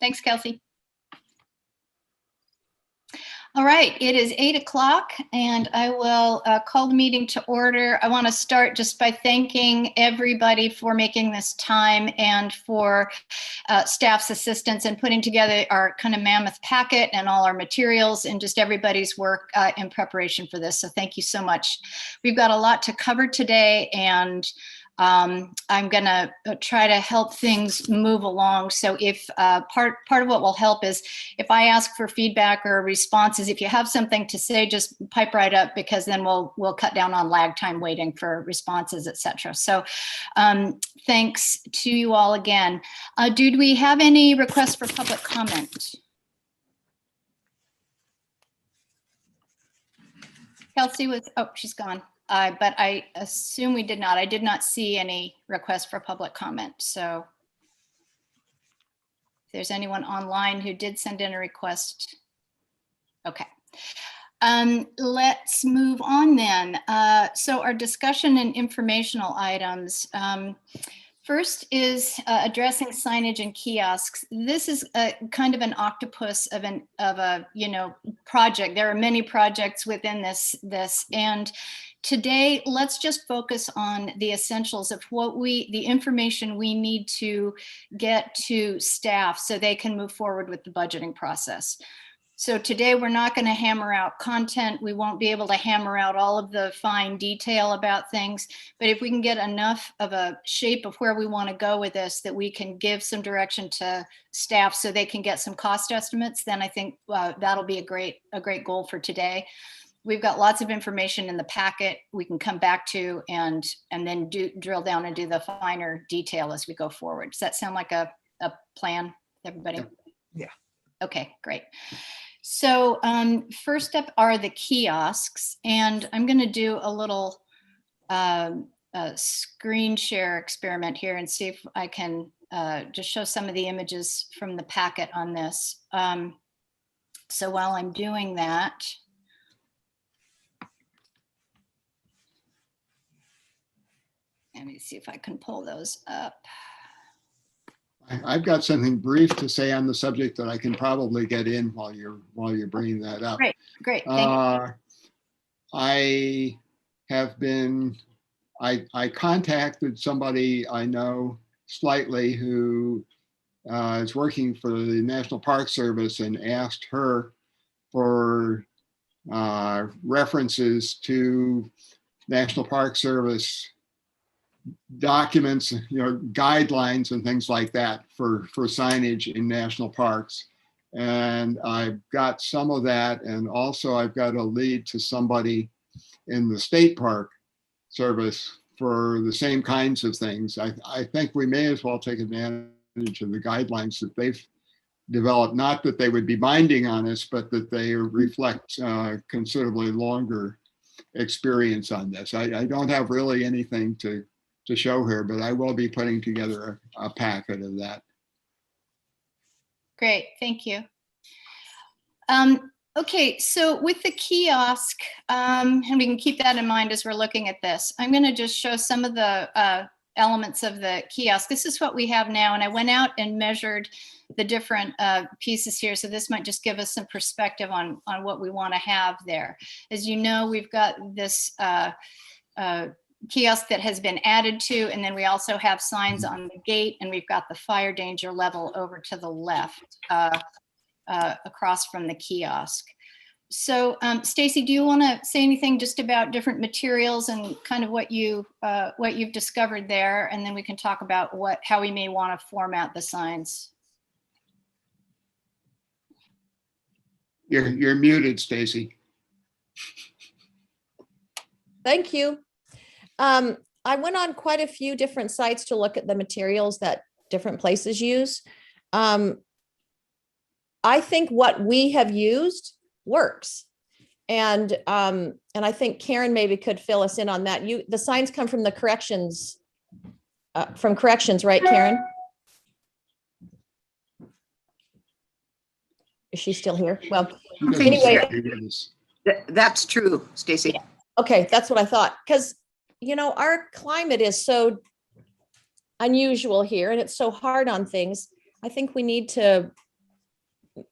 Thanks, Kelsey. All right, it is 8 o'clock and I will call the meeting to order. I want to start just by thanking everybody for making this time and for staff's assistance in putting together our kind of mammoth packet and all our materials and just everybody's work in preparation for this. So thank you so much. We've got a lot to cover today, and I'm gonna try to help things move along. So if part of what will help is if I ask for feedback or responses, if you have something to say, just pipe right up, because then we'll cut down on lag time waiting for responses, etc. So thanks to you all again. Do we have any requests for public comment? Kelsey was, oh, she's gone. But I assume we did not. I did not see any requests for public comment. So if there's anyone online who did send in a request. Okay. Let's move on then. So our discussion and informational items. First is addressing signage and kiosks. This is a kind of an octopus of a project. There are many projects within this, and today let's just focus on the essentials of the information we need to get to staff so they can move forward with the budgeting process. So today we're not going to hammer out content. We won't be able to hammer out all of the fine detail about things, but if we can get enough of a shape of where we want to go with this, that we can give some direction to staff so they can get some cost estimates, then I think that'll be a great goal for today. We've got lots of information in the packet we can come back to and then drill down and do the finer detail as we go forward. Does that sound like a plan, everybody? Yeah. Okay, great. So first up are the kiosks, and I'm going to do a little screen share experiment here and see if I can just show some of the images from the packet on this. So while I'm doing that, let me see if I can pull those up. I've got something brief to say on the subject that I can probably get in while you're bringing that up. Great. Thank you. I contacted somebody I know slightly who is working for the National Park Service and asked her for references to National Park Service documents, guidelines and things like that for signage in national parks. And I've got some of that. And also I've got a lead to somebody in the State Park Service for the same kinds of things. I think we may as well take advantage of the guidelines that they've developed, not that they would be binding on us, but that they reflect considerably longer experience on this. I don't have really anything to show here, but I will be putting together a packet of that. Great, thank you. Okay, so with the kiosk, and we can keep that in mind as we're looking at this, I'm going to just show some of the elements of the kiosk. This is what we have now, and I went out and measured the different pieces here, so this might just give us some perspective on what we want to have there. As you know, we've got this kiosk that has been added to, and then we also have signs on the gate, and we've got the fire danger level over to the left across from the kiosk. So Stacy, do you want to say anything just about different materials and kind of what you've discovered there, and then we can talk about how we may want to format the signs. You're muted, Stacy. Thank you. I went on quite a few different sites to look at the materials that different places use. I think what we have used works. And I think Karen maybe could fill us in on that. The signs come from the corrections, right, Karen? Is she still here? Well, anyway. That's true, Stacy. Yeah. Okay, that's what I thought. Because, our climate is so unusual here and it's so hard on things. I think we need to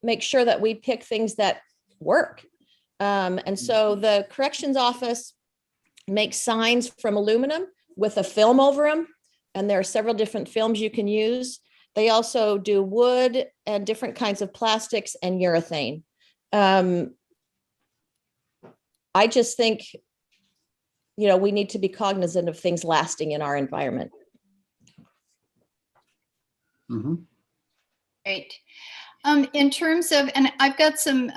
make sure that we pick things that work. And so the corrections office makes signs from aluminum with a film over them. And there are several different films you can use. They also do wood and different kinds of plastics and urethane. I just think, we need to be cognizant of things lasting in our environment. Mhm. Great. In terms of, and I've got some,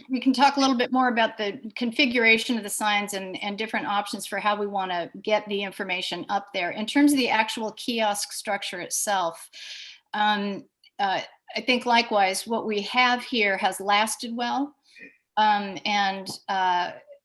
we can talk a little bit more about the configuration of the signs and different options for how we want to get the information up there. In terms of the actual kiosk structure itself, I think likewise, what we have here has lasted well.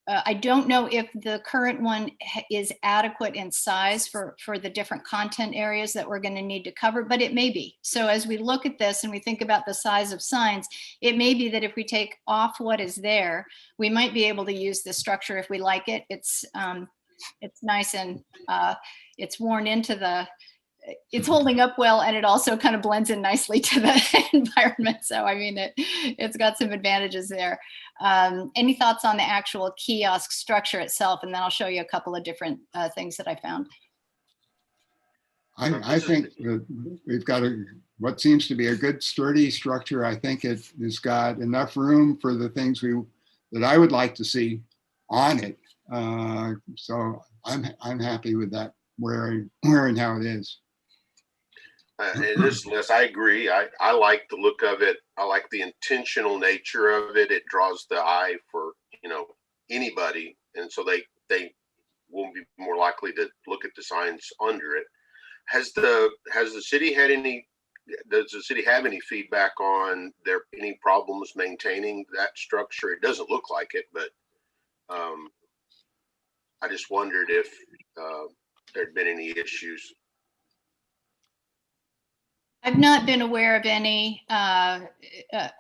I don't know if the current one is adequate in size for the different content areas that we're going to need to cover, but it may be. So as we look at this and we think about the size of signs, it may be that if we take off what is there, we might be able to use this structure if we like it. It's nice and it's worn into it's holding up well, and it also kind of blends in nicely to the environment. So, I mean, it's got some advantages there. Any thoughts on the actual kiosk structure itself? And then I'll show you a couple of different things that I found. I think that we've got what seems to be a good sturdy structure. I think it has got enough room for the things that I would like to see on it. So I'm happy with that where and how it is. In this list, I agree. I like the look of it. I like the intentional nature of it. It draws the eye for anybody, and so they will be more likely to look at the signs under it. Has the city had any? Does the city have any feedback on any problems maintaining that structure? It doesn't look like it, but I just wondered if there'd been any issues. I've not been aware of any, and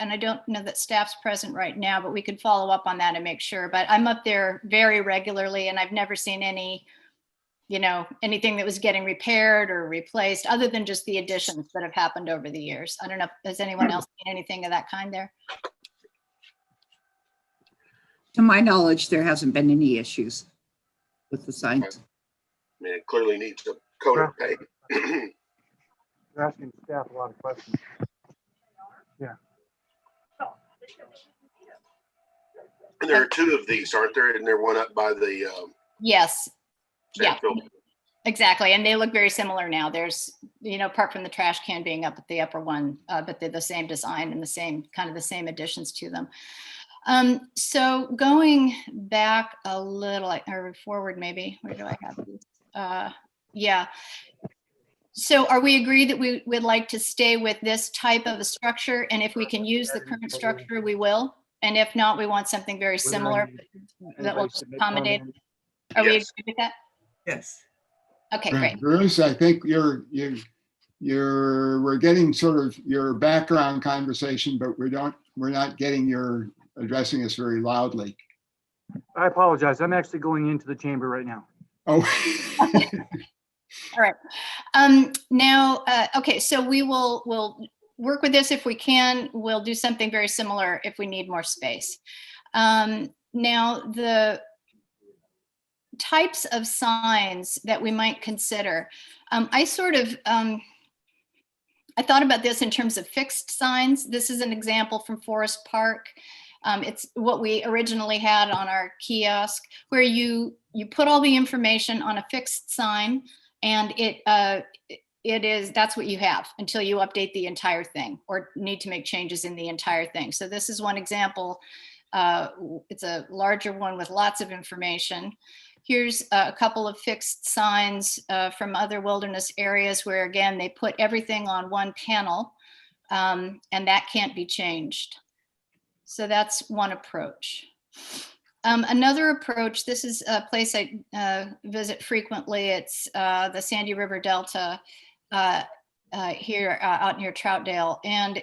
I don't know that staff's present right now, but we could follow up on that and make sure. But I'm up there very regularly, and I've never seen any, anything that was getting repaired or replaced, other than just the additions that have happened over the years. I don't know, has anyone else seen anything of that kind there? To my knowledge, there hasn't been any issues with the signs. I mean, it clearly needs a coat of paint. You're asking staff a lot of questions. Yeah. And there are two of these, aren't there? And there one up by the Yes. Yeah, Sandfield. exactly. And they look very similar now. There's, apart from the trash can being up at the upper one, but they're the same design and the same additions to them. So going back a little, or forward maybe, where do I have these? Yeah. So are we agreed that we would like to stay with this type of a structure? And if we can use the current structure, we will. And if not, we want something very similar that will accommodate. Are we Yes. agreed with that? Yes. Okay, great. Bruce, I think we're getting sort of your background conversation, but we're not getting your addressing us very loudly. I apologize. I'm actually going into the chamber right now. Oh. All right. Now, okay, so we'll work with this if we can. We'll do something very similar if we need more space. Now, the types of signs that we might consider. I thought about this in terms of fixed signs. This is an example from Forest Park. It's what we originally had on our kiosk, where you put all the information on a fixed sign, and that's what you have until you update the entire thing or need to make changes in the entire thing. So this is one example. It's a larger one with lots of information. Here's a couple of fixed signs from other wilderness areas where, again, they put everything on one panel, and that can't be changed. So that's one approach. Another approach, this is a place I visit frequently. It's the Sandy River Delta here out near Troutdale. And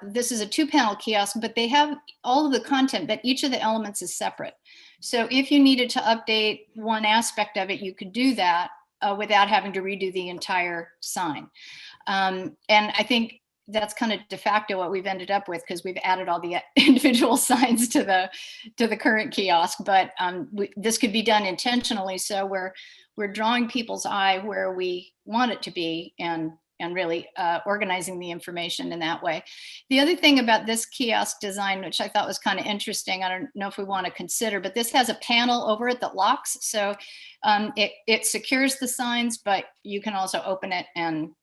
this is a 2-panel kiosk, but they have all of the content, but each of the elements is separate. So if you needed to update one aspect of it, you could do that without having to redo the entire sign. And I think that's kind of de facto what we've ended up with, because we've added all the individual signs to the current kiosk. But this could be done intentionally, so we're drawing people's eye where we want it to be, and really organizing the information in that way. The other thing about this kiosk design, which I thought was kind of interesting, I don't know if we want to consider, but this has a panel over it that locks. So it secures the signs, but you can also open it and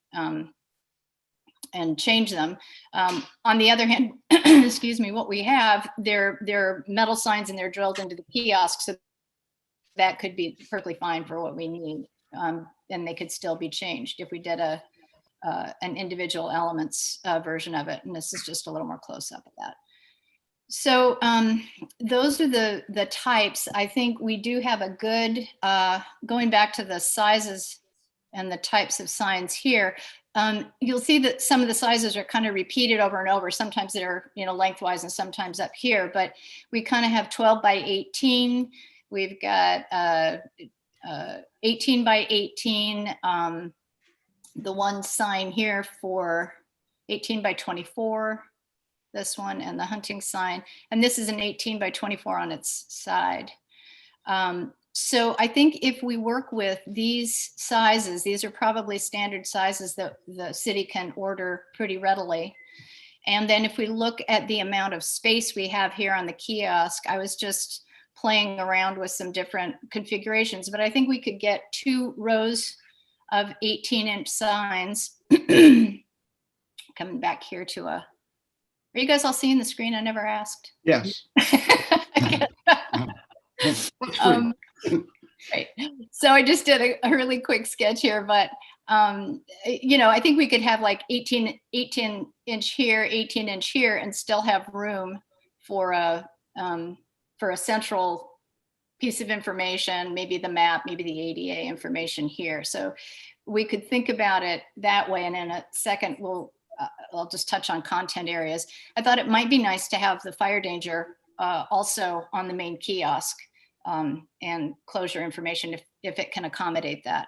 change them. On the other hand, excuse me, what we have, they're metal signs and they're drilled into the kiosk. So that could be perfectly fine for what we need. And they could still be changed if we did an individual elements version of it. And this is just a little more close up of that. So those are the types. I think we do have a good, going back to the sizes and the types of signs here, you'll see that some of the sizes are kind of repeated over and over. Sometimes they're, lengthwise and sometimes up here, but we kind of have 12 by 18. We've got 18 by 18. The one sign here for 18 by 24, this one, and the hunting sign. And this is an 18 by 24 on its side. So I think if we work with these sizes, these are probably standard sizes that the city can order pretty readily. And then if we look at the amount of space we have here on the kiosk, I was just playing around with some different configurations, but I think we could get 2 rows of 18-inch signs. Coming back here to are you guys all seeing the screen? I never asked. Yes. Right. So I just did a really quick sketch here, but I think we could have like 18-inch here, 18-inch here, and still have room for a central piece of information, maybe the map, maybe the ADA information here. So we could think about it that way. And in a second, I'll just touch on content areas. I thought it might be nice to have the fire danger also on the main kiosk, and closure information if it can accommodate that.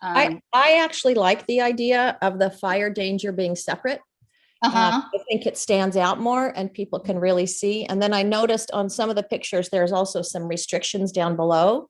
I actually like the idea of the fire danger being separate. I think it stands out more and people can really see. And then I noticed on some of the pictures, there's also some restrictions down below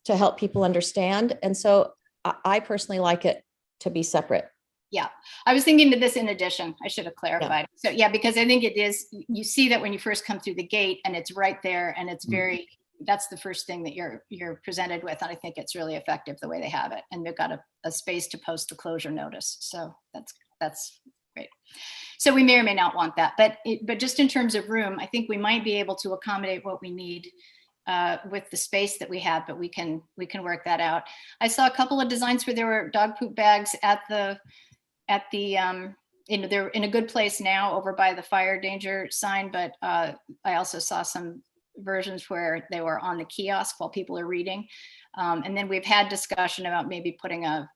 to help people understand. And so I personally like it to be separate. Yeah, I was thinking of this in addition. I should have clarified. So yeah, because I think it is, you see that when you first come through the gate and it's right there, and it's very, that's the first thing that you're presented with. And I think it's really effective the way they have it. And they've got a space to post the closure notice. So that's great. So we may or may not want that, but just in terms of room, I think we might be able to accommodate what we need with the space that we have, but we can work that out. I saw a couple of designs where there were dog poop bags at the they're in a good place now over by the fire danger sign, but I also saw some versions where they were on the kiosk while people are reading. And then we've had discussion about maybe putting a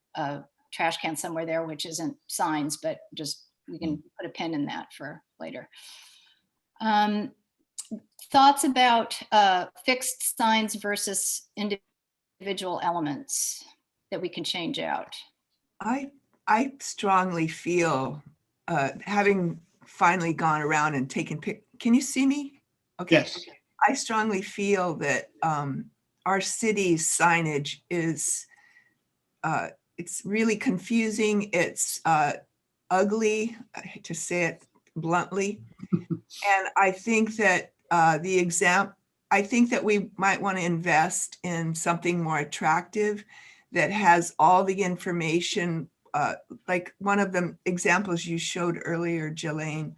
trash can somewhere there, which isn't signs, but just we can put a pin in that for later. Thoughts about fixed signs versus individual elements that we can change out? I strongly feel, having finally gone around and taken can you see me? Okay. Yes. I strongly feel that our city's signage is, it's really confusing. It's ugly, I hate to say it bluntly. And I think that I think that we might want to invest in something more attractive that has all the information, like one of the examples you showed earlier, Jelaine,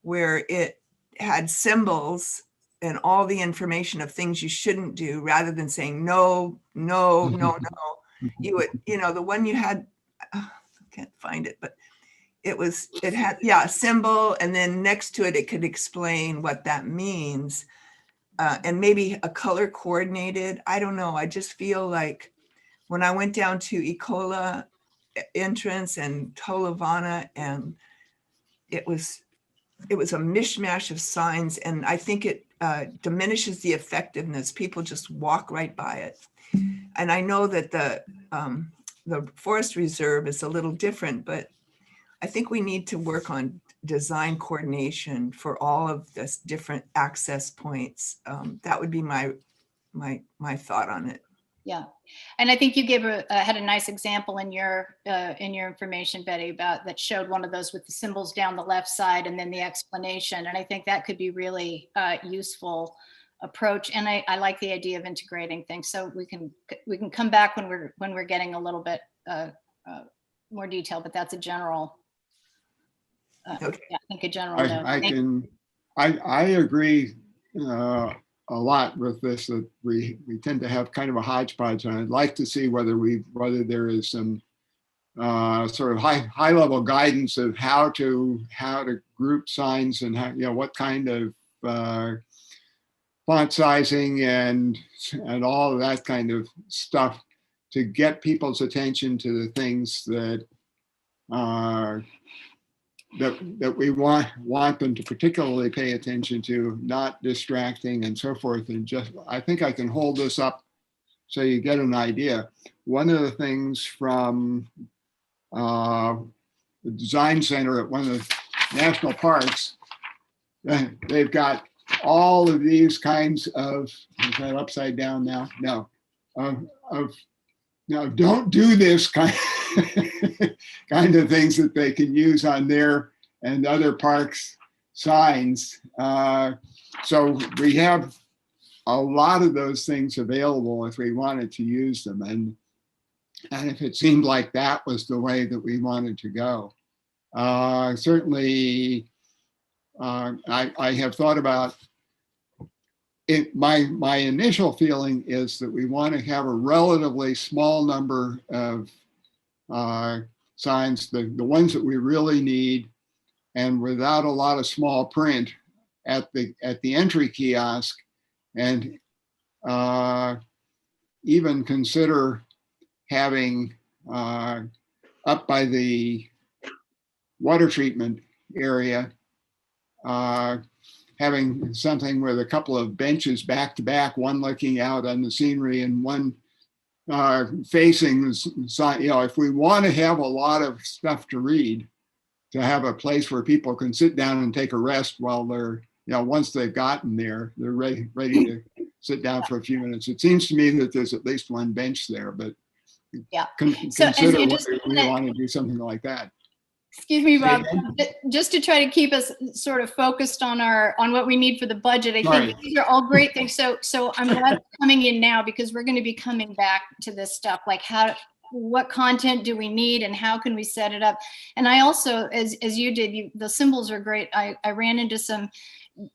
where it had symbols and all the information of things you shouldn't do, rather than saying no, no, no, no. You would, the one you had, I can't find it, but it had, a symbol, and then next to it, it could explain what that means. And maybe a color coordinated, I don't know. I just feel like when I went down to Ecola entrance and Tolovana, and it was a mishmash of signs, and I think it diminishes the effectiveness. People just walk right by it. And I know that the forest reserve is a little different, but I think we need to work on design coordination for all of this different access points. That would be my thought on it. Yeah, and I think you gave had a nice example in your information, Betty, about that showed one of those with the symbols down the left side and then the explanation. And I think that could be really useful approach. And I like the idea of integrating things. So we can come back when we're getting a little bit more detail. But that's a general. Okay. Yeah, I think a general note. I agree a lot with this, that we tend to have kind of a hodgepodge, and I'd like to see whether there is some sort of high level guidance of how to group signs and how, what kind of font sizing and all of that kind of stuff to get people's attention to the things that that we want them to particularly pay attention to, not distracting and so forth. And just, I think I can hold this up so you get an idea. One of the things from the design center at one of the national parks, they've got all of these kinds of, is that upside down now? No, no, don't do this kind of things that they can use on their and other parks signs. So we have a lot of those things available if we wanted to use them. And if it seemed like that was the way that we wanted to go. Certainly, I have thought about it. My initial feeling is that we want to have a relatively small number of signs, the ones that we really need, and without a lot of small print at the entry kiosk, and even consider having up by the water treatment area, having something with a couple of benches back to back, one looking out on the scenery and one facing the sign. If we want to have a lot of stuff to read, to have a place where people can sit down and take a rest while they're, once they've gotten there, they're ready to sit down for a few minutes. It seems to me that there's at least one bench there, but yeah. Consider whether we want to do something like that. Excuse me, Rob, just to try to keep us sort of focused on what we need for the budget. I think these are all great things. So I'm glad you're coming in now, because we're going to be coming back to this stuff, like what content do we need and how can we set it up? And I also, as you did, the symbols are great. I ran into some,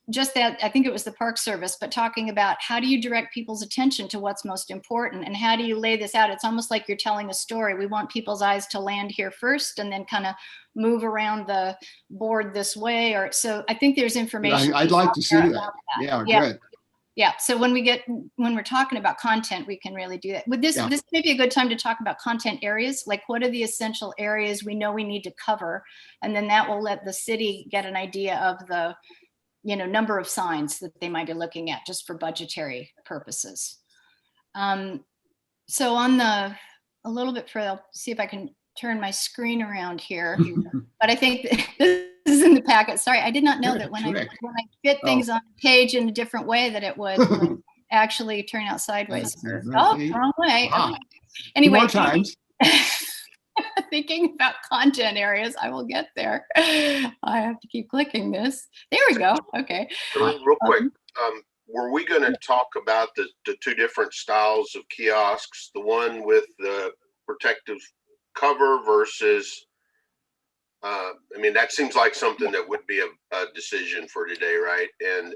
just that, I think it was the Park Service, but talking about how do you direct people's attention to what's most important and how do you lay this out? It's almost like you're telling a story. We want people's eyes to land here first and then kind of move around the board this way. Or so I think there's information. I'd like to see that. Yeah, good. Yeah. So when we're talking about content, we can really do that. With this, this may be a good time to talk about content areas. Like, what are the essential areas we know we need to cover? And then that will let the city get an idea of the, number of signs that they might be looking at just for budgetary purposes. So on a little bit further, I'll see if I can turn my screen around here. But I think this is in the packet. Sorry, I did not know that when I fit things on a page in a different way that it would actually turn out sideways. Wrong way. Okay. Anyway, more times. Thinking about content areas, I will get there. I have to keep clicking this. There we go. Okay. Real quick, were we going to talk about the two different styles of kiosks? The one with the protective cover versus, that seems like something that would be a decision for today, right? And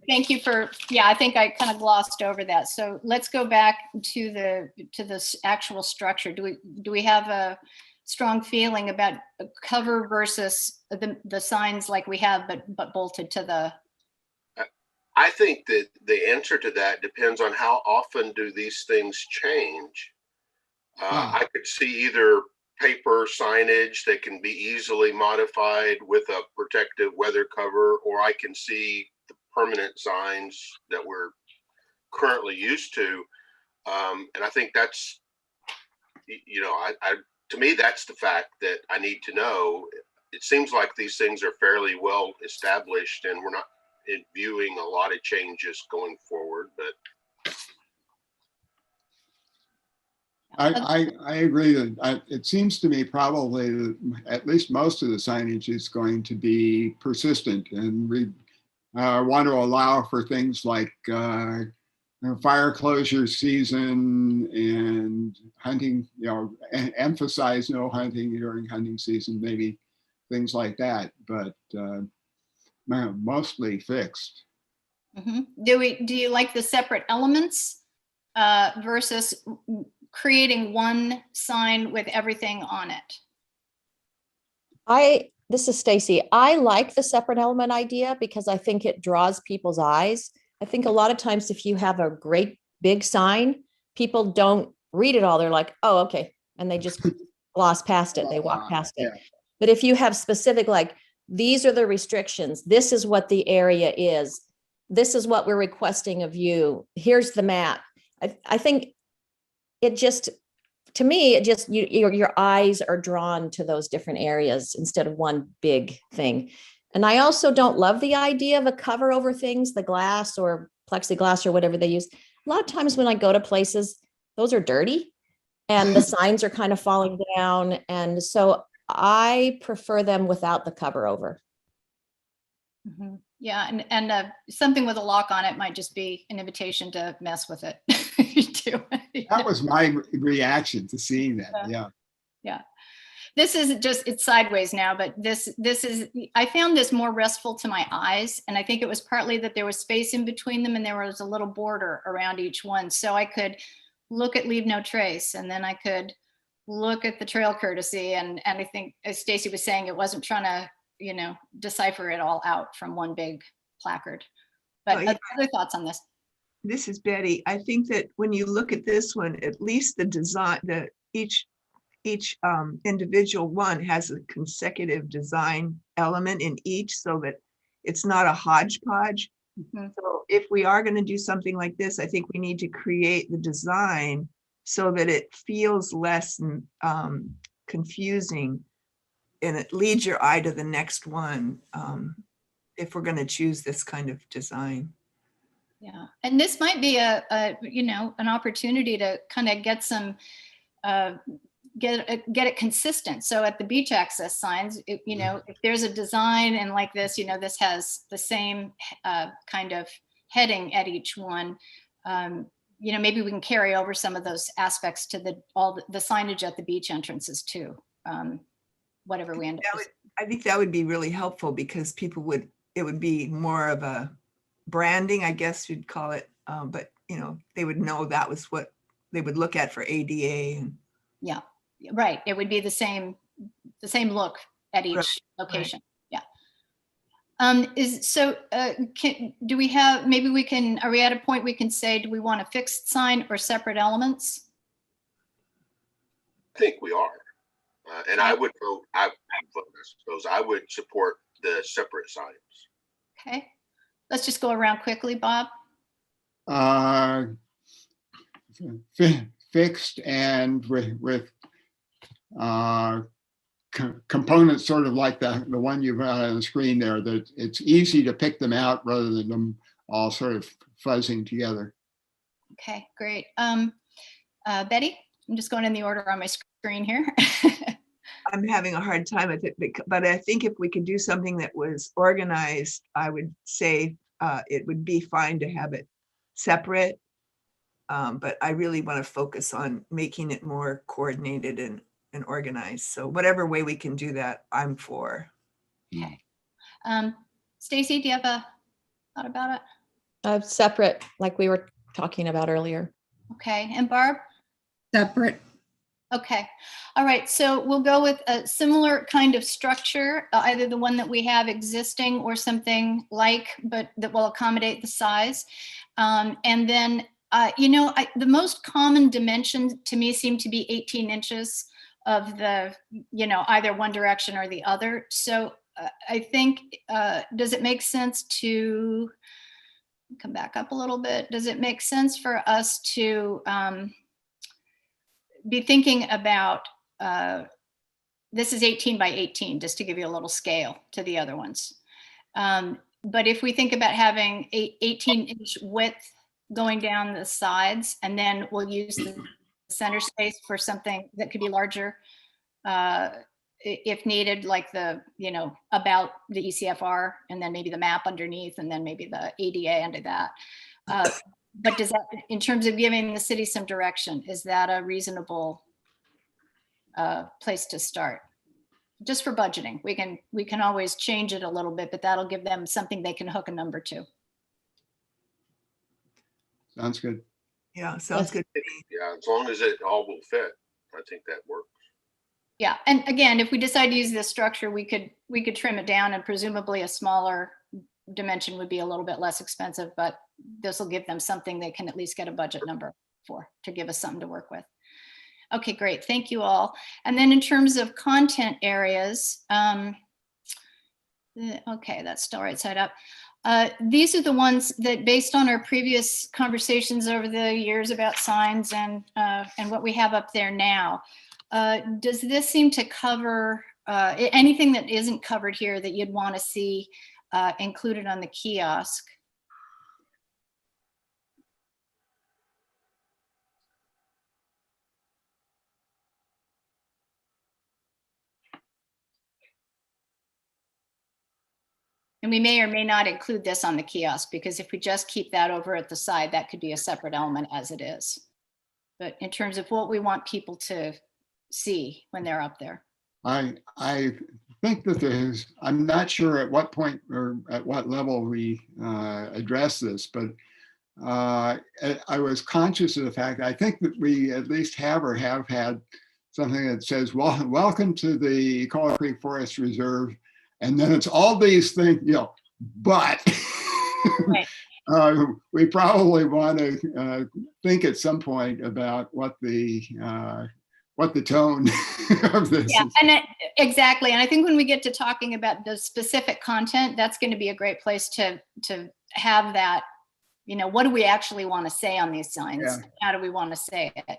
thank you for, I think I kind of glossed over that. So let's go back to the actual structure. Do we have a strong feeling about cover versus the signs like we have, but bolted to the? I think that the answer to that depends on how often do these things change. I could see either paper signage that can be easily modified with a protective weather cover, or I can see the permanent signs that we're currently used to. And I think that's, to me, that's the fact that I need to know. it seems like these things are fairly well established, and we're not viewing a lot of changes going forward, but I agree that it seems to me probably that at least most of the signage is going to be persistent, and we want to allow for things like fire closure season and hunting, emphasize no hunting during hunting season, maybe things like that, but mostly fixed. Mhm. Do you like the separate elements versus creating one sign with everything on it? This is Stacy. I like the separate element idea because I think it draws people's eyes. I think a lot of times if you have a great big sign, people don't read it all. They're like, oh, okay. And they just gloss past it. They walk past it. Yeah. But if you have specific, like, these are the restrictions, this is what the area is, this is what we're requesting of you, here's the map. I think it just, to me, it just, your eyes are drawn to those different areas instead of one big thing. And I also don't love the idea of a cover over things, the glass or plexiglass or whatever they use. A lot of times when I go to places, those are dirty and the signs are kind of falling down. And so I prefer them without the cover over. Mhm. Yeah, and something with a lock on it might just be an invitation to mess with it. too. That was my reaction to seeing that. Yeah. This is just, it's sideways now, but this is, I found this more restful to my eyes. And I think it was partly that there was space in between them and there was a little border around each one. So I could look at Leave No Trace, and then I could look at the trail courtesy. And I think, as Stacy was saying, it wasn't trying to, decipher it all out from one big placard. But Well, yeah. other thoughts on this? This is Betty. I think that when you look at this one, at least the design, each individual one has a consecutive design element in each, so that it's not a hodgepodge. Mhm. So if we are going to do something like this, I think we need to create the design so that it feels less confusing, and it leads your eye to the next one, if we're going to choose this kind of design. Yeah, and this might be an opportunity to kind of get some, get it consistent. So at the beach access signs, if there's a design and like this, this has the same kind of heading at each one. Maybe we can carry over some of those aspects to the signage at the beach entrances too. Whatever we end up. I think that would be really helpful, because it would be more of a branding, I guess you'd call it. But they would know that was what they would look at for ADA. Yeah, right. It would be the same look at each location. Right. Yeah. Do we have, are we at a point we can say, do we want a fixed sign or separate elements? I think we are. And I would vote, I suppose I would support the separate signs. Okay. Let's just go around quickly, Bob. Fixed and with components sort of like the one you've got on the screen there, that it's easy to pick them out rather than them all sort of fuzzing together. Okay, great. Betty, I'm just going in the order on my screen here. I'm having a hard time with it, but I think if we could do something that was organized, I would say it would be fine to have it separate. But I really want to focus on making it more coordinated and organized. So whatever way we can do that, I'm for. Okay. Stacy, do you have a thought about it? Separate, like we were talking about earlier. Okay, and Barb? Separate. Okay, all right, so we'll go with a similar kind of structure, either the one that we have existing or something like, but that will accommodate the size. And then, the most common dimension to me seem to be 18 inches of the, either one direction or the other. So I think, does it make sense to come back up a little bit? Does it make sense for us to be thinking about this is 18 by 18, just to give you a little scale to the other ones. But if we think about having 18-inch width going down the sides, and then we'll use the center space for something that could be larger, if needed, like the, about the ECFR, and then maybe the map underneath, and then maybe the ADA under that. But does that, in terms of giving the city some direction, is that a reasonable place to start? Just for budgeting, we can always change it a little bit, but that'll give them something they can hook a number to. Sounds good. Yeah, sounds good to me. Yeah, as long as it all will fit, I think that works. Yeah, and again, if we decide to use this structure, we could trim it down, and presumably a smaller dimension would be a little bit less expensive, but this will give them something they can at least get a budget number for, to give us something to work with. Okay, great. Thank you all. And then in terms of content areas, okay, that's still right side up. These are the ones that, based on our previous conversations over the years about signs and what we have up there now, does this seem to cover anything that isn't covered here that you'd want to see included on the kiosk? And we may or may not include this on the kiosk, because if we just keep that over at the side, that could be a separate element as it is. But in terms of what we want people to see when they're up there. I think that there's, I'm not sure at what point or at what level we address this, but I was conscious of the fact, I think that we at least have or have had something that says, well, welcome to the Coal Creek Forest Reserve. And then it's all these things, but Right. We probably want to think at some point about what the tone of this Yeah, is. and exactly. And I think when we get to talking about the specific content, that's going to be a great place to have that, what do we actually want to say on these signs? Yeah. How do we want to say it?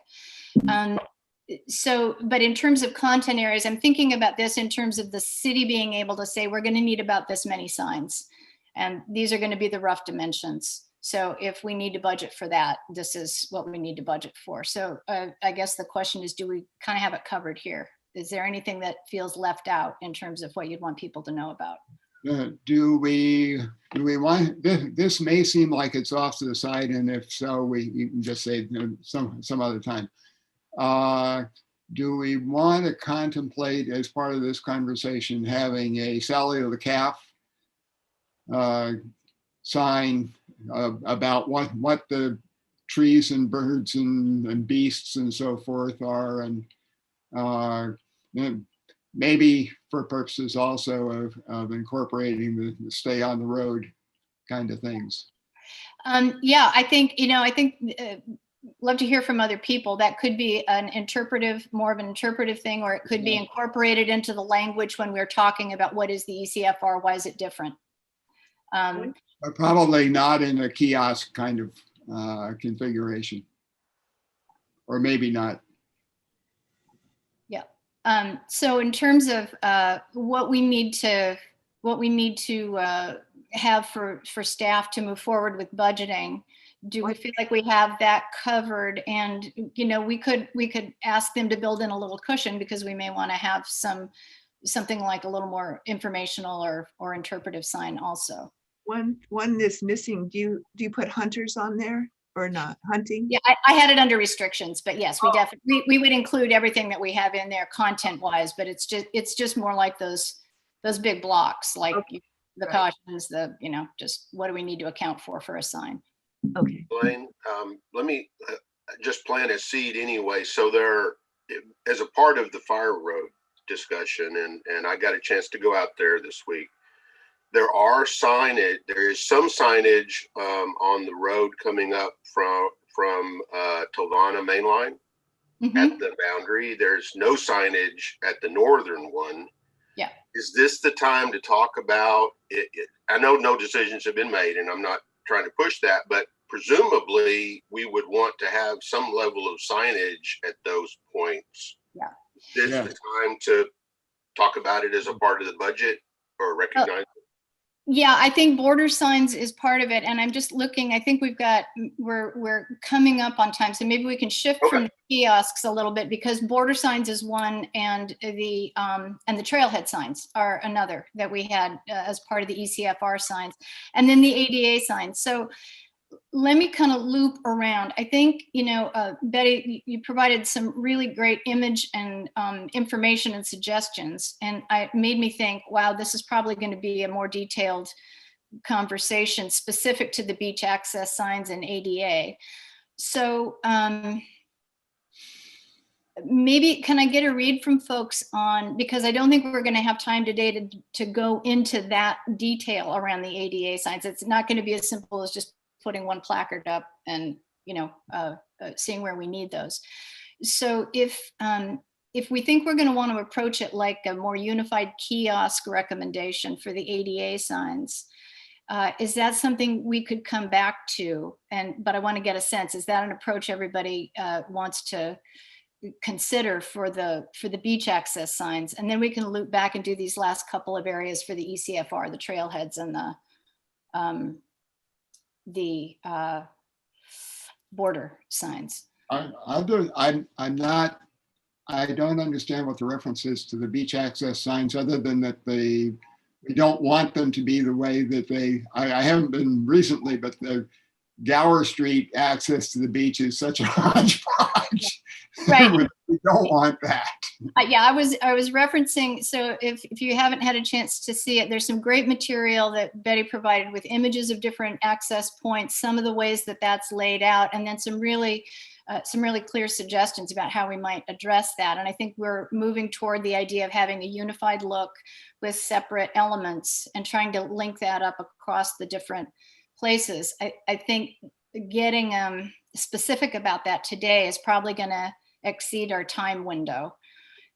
So, but in terms of content areas, I'm thinking about this in terms of the city being able to say, we're going to need about this many signs. And these are going to be the rough dimensions. So if we need to budget for that, this is what we need to budget for. So I guess the question is, do we kind of have it covered here? Is there anything that feels left out in terms of what you'd want people to know about? Do we want, this may seem like it's off to the side, and if so, you can just say some other time. Do we want to contemplate, as part of this conversation, having a Sally of the Calf sign about what the trees and birds and beasts and so forth are, and maybe for purposes also of incorporating the stay on the road kind of things? Yeah, I think, love to hear from other people. That could be more of an interpretive thing, or it could be incorporated into the language when we're talking about what is the ECFR, why is it different? But probably not in a kiosk kind of configuration, or maybe not. Yeah. So in terms of what we need to have for staff to move forward with budgeting, do we feel like we have that covered? And we could ask them to build in a little cushion, because we may want to have something like a little more informational or interpretive sign also. One is missing. Do you put hunters on there or not? Hunting? Yeah, I had it under restrictions, but yes, we definitely we would include everything that we have in there content wise, but it's just more like those big blocks, like the cautions, just what do we need to account for a sign? Okay. Blaine, let me just plant a seed anyway. So there, as a part of the Fire Road discussion, and I got a chance to go out there this week, there is some signage on the road coming up from Tovana Mainline at the boundary. There's no signage at the northern one. Yeah. Is this the time to talk about it? I know no decisions have been made, and I'm not trying to push that, but presumably we would want to have some level of signage at those points. Yeah. This is the time to talk about it as a part of the budget or recognize? Yeah, I think border signs is part of it. And I'm just looking, I think we're coming up on time. So maybe we can shift from the kiosks a little bit, because border signs is one, and the trailhead signs are another that we had as part of the ECFR signs, and then the ADA signs. So let me kind of loop around. I think, Betty, you provided some really great image and information and suggestions. And it made me think, wow, this is probably going to be a more detailed conversation specific to the beach access signs and ADA. So maybe can I get a read from folks on, because I don't think we're going to have time today to go into that detail around the ADA signs. It's not going to be as simple as just putting one placard up and seeing where we need those. So if we think we're going to want to approach it like a more unified kiosk recommendation for the ADA signs, is that something we could come back to? But I want to get a sense, is that an approach everybody wants to consider for the beach access signs? And then we can loop back and do these last couple of areas for the ECFR, the trailheads and the border signs. I don't understand what the reference is to the beach access signs, other than that we don't want them to be the way that I haven't been recently, but the Gower Street access to the beach is such a hodgepodge. Right. We don't want that. Yeah, I was referencing, so if you haven't had a chance to see it, there's some great material that Betty provided with images of different access points, some of the ways that that's laid out, and then some really clear suggestions about how we might address that. And I think we're moving toward the idea of having a unified look with separate elements and trying to link that up across the different places. I think getting specific about that today is probably going to exceed our time window.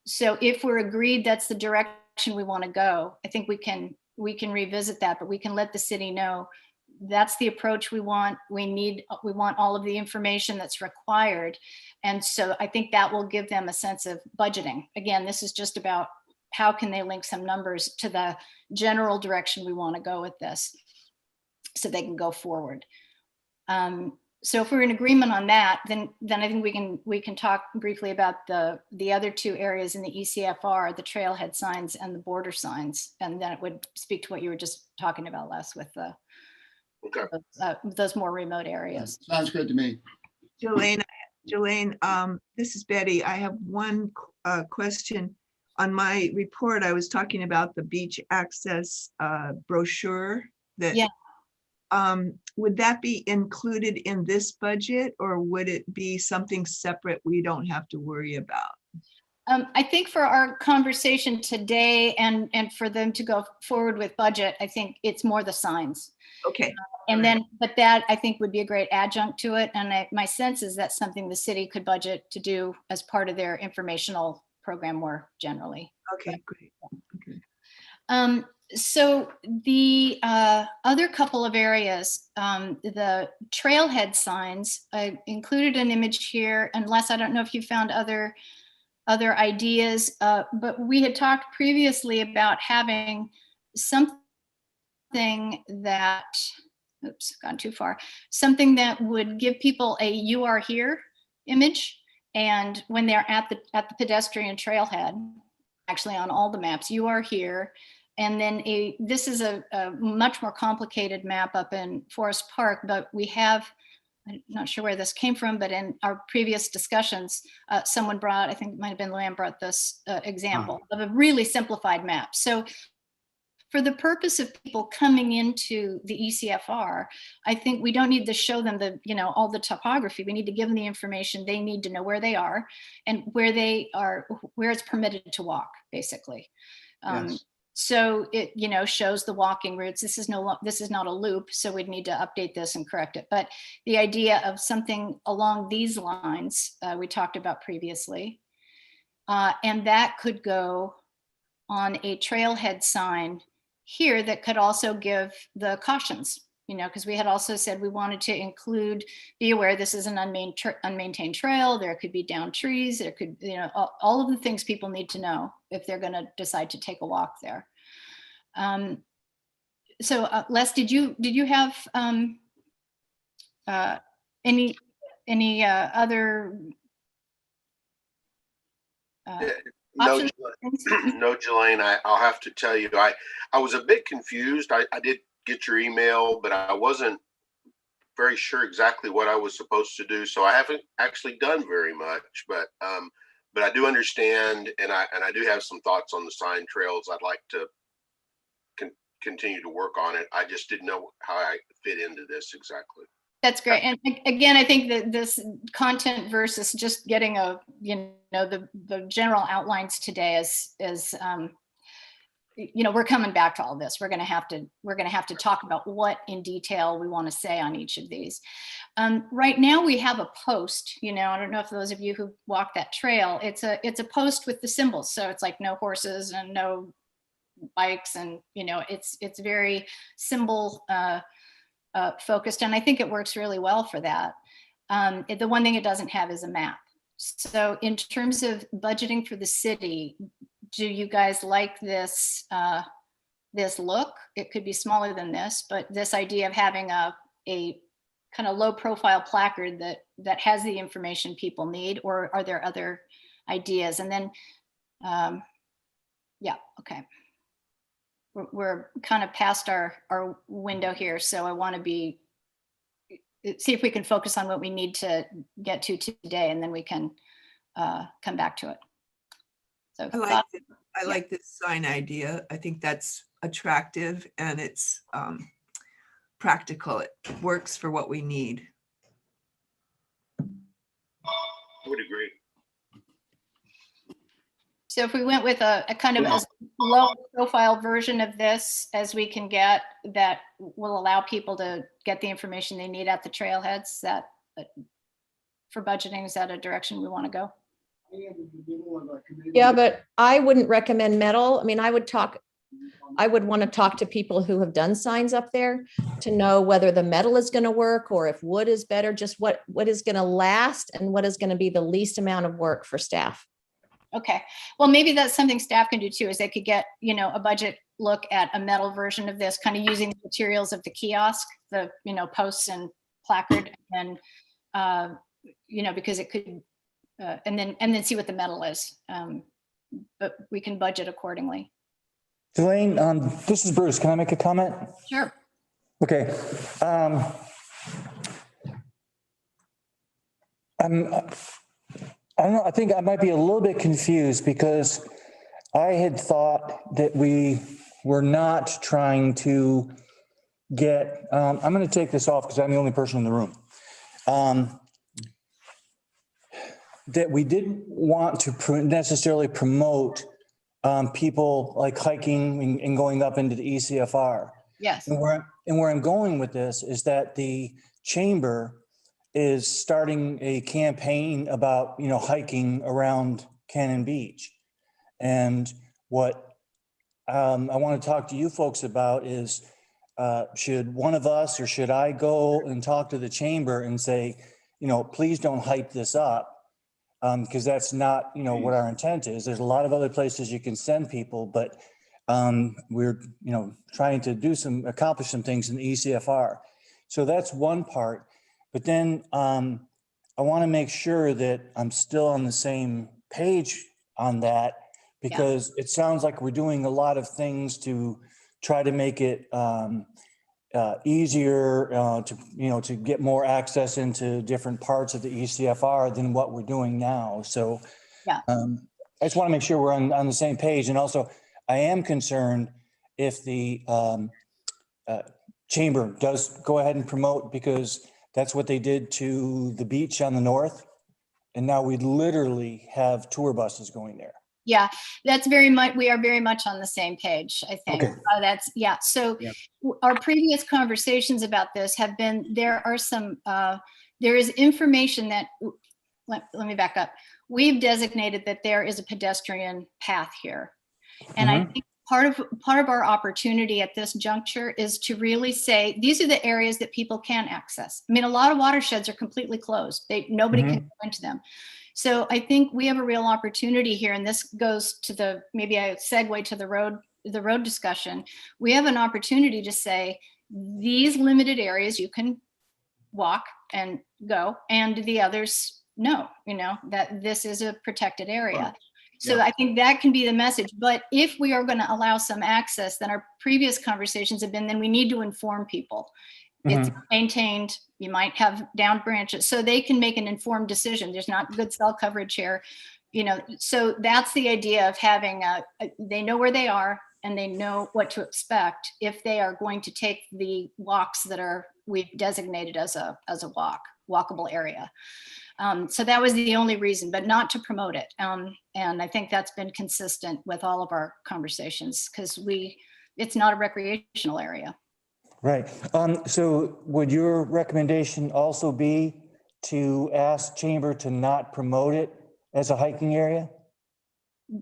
So if we're agreed that's the direction we want to go, I think we can revisit that, but we can let the city know that's the approach we want. We want all of the information that's required. And so I think that will give them a sense of budgeting. Again, this is just about how can they link some numbers to the general direction we want to go with this, so they can go forward. So if we're in agreement on that, then I think we can talk briefly about the other two areas in the ECFR, the trailhead signs and the border signs, and then it would speak to what you were just talking about, Les, with those more remote areas. Sounds good to me. Jelaine, this is Betty. I have one question. On my report, I was talking about the beach access brochure that. Yeah. Would that be included in this budget, or would it be something separate we don't have to worry about? I think for our conversation today and for them to go forward with budget, I think it's more the signs. Okay. And then, but that I think would be a great adjunct to it. And my sense is that's something the city could budget to do as part of their informational program more generally. Okay, great. Okay. So the other couple of areas, the trailhead signs, I included an image here, unless I don't know if you found other ideas, but we had talked previously about having something that, oops, gone too far, something that would give people a "you are here" image. And when they're at the pedestrian trailhead, actually on all the maps, "you are here." And then this is a much more complicated map up in Forest Park, but we have, I'm not sure where this came from, but in our previous discussions, someone brought, I think it might've been Luann, brought this example of a really simplified map. So for the purpose of people coming into the ECFR, I think we don't need to show them all the topography. We need to give them the information they need to know where they are and where it's permitted to walk, basically. Yes. So it, shows the walking routes. This is not a loop, so we'd need to update this and correct it. But the idea of something along these lines, we talked about previously, and that could go on a trailhead sign here that could also give the cautions because we had also said we wanted to include, be aware this is an unmaintained trail. There could be downed trees. There could, all of the things people need to know if they're going to decide to take a walk there. So Les, did you have any other No, options? no, Jelaine, I'll have to tell you, I was a bit confused. I did get your email, but I wasn't very sure exactly what I was supposed to do. So I haven't actually done very much, but I do understand, and I do have some thoughts on the sign trails. I'd like to continue to work on it. I just didn't know how I fit into this exactly. That's great. And again, I think that this content versus just getting the general outlines today is we're coming back to all this. We're going to have to talk about what in detail we want to say on each of these. Right now we have a post, I don't know if those of you who walk that trail, it's a post with the symbols. So it's like no horses and no bikes, and it's very symbol focused, and I think it works really well for that. The one thing it doesn't have is a map. So in terms of budgeting for the city, do you guys like this this look? It could be smaller than this, but this idea of having a kind of low profile placard that has the information people need, or are there other ideas? And then yeah, okay. We're kind of past our window here, so I want to see if we can focus on what we need to get to today, and then we can come back to it. So I like this sign idea. I think that's attractive, and it's practical. It works for what we need. I would agree. So if we went with a kind of as low profile version of this as we can get, that will allow people to get the information they need at the trailheads, that for budgeting, is that a direction we want to go? Yeah, but I wouldn't recommend metal. I mean, I would want to talk to people who have done signs up there to know whether the metal is going to work, or if wood is better, just what is going to last and what is going to be the least amount of work for staff. Okay, well, maybe that's something staff can do too, is they could get, a budget look at a metal version of this, kind of using the materials of the kiosk, the, posts and placard, and, because it could, and then see what the metal is. But we can budget accordingly. Jelaine, this is Bruce. Can I make a comment? Sure. Okay. I don't know. I think I might be a little bit confused, because I had thought that we were not trying to get, I'm going to take this off because I'm the only person in the room. That we didn't want to necessarily promote people like hiking and going up into the ECFR. Yes. And where I'm going with this is that the chamber is starting a campaign about, hiking around Cannon Beach. And what I want to talk to you folks about is, should one of us, or should I go and talk to the chamber and say, please don't hype this up, because that's not, what our intent is. There's a lot of other places you can send people, but we're, trying to accomplish some things in the ECFR. So that's one part. But then I want to make sure that I'm still on the same page on that, because it sounds like we're doing a lot of things to try to make it easier to get more access into different parts of the ECFR than what we're doing now. So yeah. I just want to make sure we're on the same page. And also, I am concerned if the chamber does go ahead and promote, because that's what they did to the beach on the north. And now we literally have tour buses going there. Yeah, we are very much on the same page, I think. Okay. So our previous conversations about this have been, there is information that, let me back up. We've designated that there is a pedestrian path here. And I think part of our opportunity at this juncture is to really say, these are the areas that people can access. I mean, a lot of watersheds are completely closed. Nobody can go into them. So I think we have a real opportunity here, and this goes to maybe I segue to the road discussion. We have an opportunity to say, these limited areas you can walk and go, and the others, no, that this is a protected area. So I think that can be the message. But if we are going to allow some access, then our previous conversations have been, then we need to inform people. It's maintained. You might have down branches so they can make an informed decision. There's not good cell coverage here, so that's the idea of having they know where they are and they know what to expect if they are going to take the walks that we've designated as a walkable area. So that was the only reason, but not to promote it. And I think that's been consistent with all of our conversations because it's not a recreational area. Right. So would your recommendation also be to ask Chamber to not promote it as a hiking area?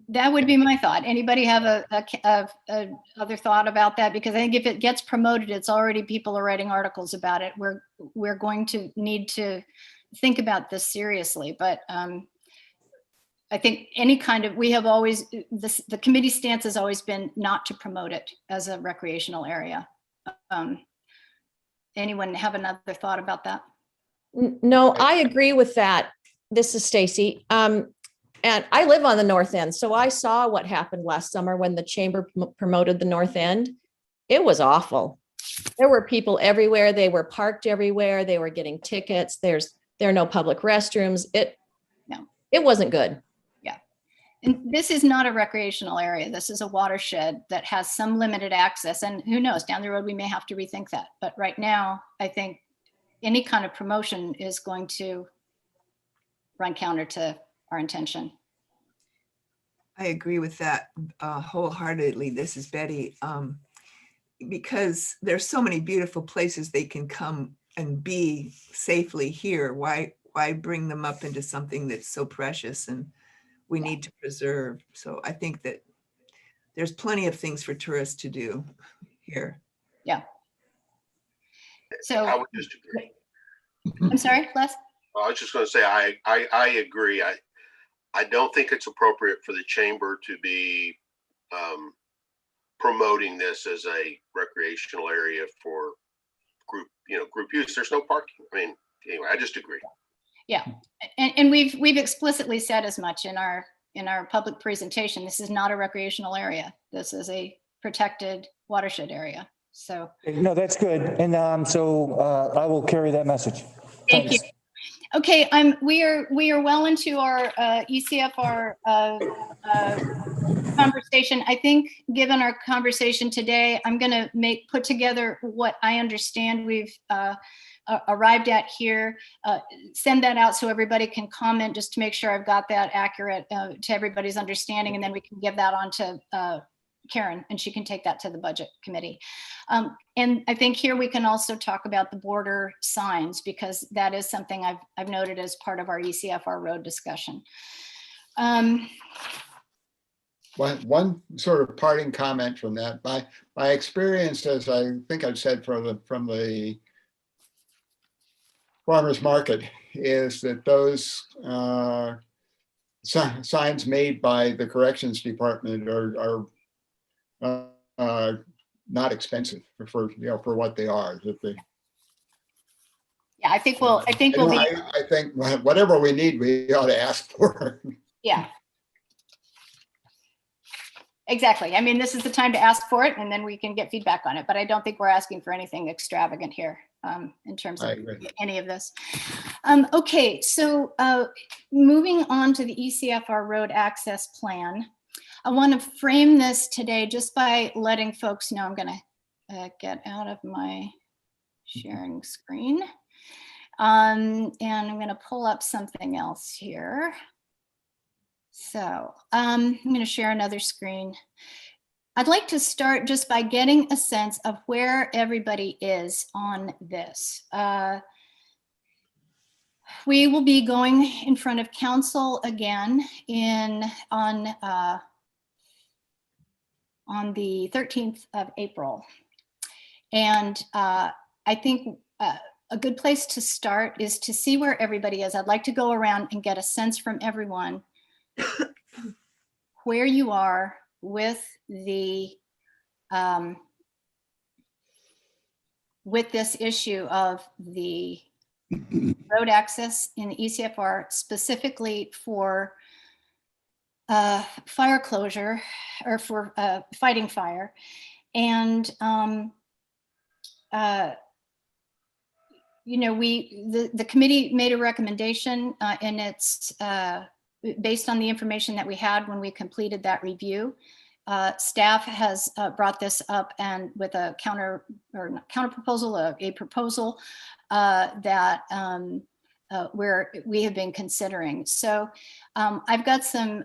That would be my thought. Anybody have a other thought about that? Because I think if it gets promoted, it's already people are writing articles about it. We're going to need to think about this seriously. But I think the committee stance has always been not to promote it as a recreational area. Anyone have another thought about that? No, I agree with that. This is Stacy. And I live on the north end, so I saw what happened last summer when the chamber promoted the north end. It was awful. There were people everywhere. They were parked everywhere. They were getting tickets. There are no public restrooms. It wasn't good. Yeah. And this is not a recreational area. This is a watershed that has some limited access. And who knows, down the road, we may have to rethink that. But right now, I think any kind of promotion is going to run counter to our intention. I agree with that wholeheartedly. This is Betty. Because there's so many beautiful places they can come and be safely here. Why bring them up into something that's so precious and we need to preserve? So I think that there's plenty of things for tourists to do here. Yeah. So I would just agree. I'm sorry, Les? I was just going to say, I agree. I don't think it's appropriate for the chamber to be promoting this as a recreational area for group use. There's no parking. I mean, anyway, I just agree. Yeah, and we've explicitly said as much in our public presentation. This is not a recreational area. This is a protected watershed area. So No, that's good. And so I will carry that message. thank you. Okay, we are well into our ECFR conversation. I think given our conversation today, I'm going to put together what I understand we've arrived at here, send that out so everybody can comment just to make sure I've got that accurate to everybody's understanding, and then we can give that on to Karen, and she can take that to the budget committee. And I think here we can also talk about the border signs, because that is something I've noted as part of our ECFR road discussion. One sort of parting comment from that. My experience, as I think I've said from the farmers market, is that those signs made by the corrections department are not expensive for what they are. Yeah, I think we'll be. I think whatever we need, we ought to ask for. Yeah. Exactly. I mean, this is the time to ask for it, and then we can get feedback on it. But I don't think we're asking for anything extravagant here in terms of any of this. Okay, so moving on to the ECFR road access plan. I want to frame this today just by letting folks know. I'm going to get out of my sharing screen. And I'm going to pull up something else here. So I'm going to share another screen. I'd like to start just by getting a sense of where everybody is on this. We will be going in front of council again on on the 13th of April. And I think a good place to start is to see where everybody is. I'd like to go around and get a sense from everyone where you are with the with this issue of the road access in the ECFR, specifically for fire closure or for fighting fire. And you know, the committee made a recommendation and it's based on the information that we had when we completed that review. Staff has brought this up and with a counter proposal, a proposal that where we have been considering. So I've got some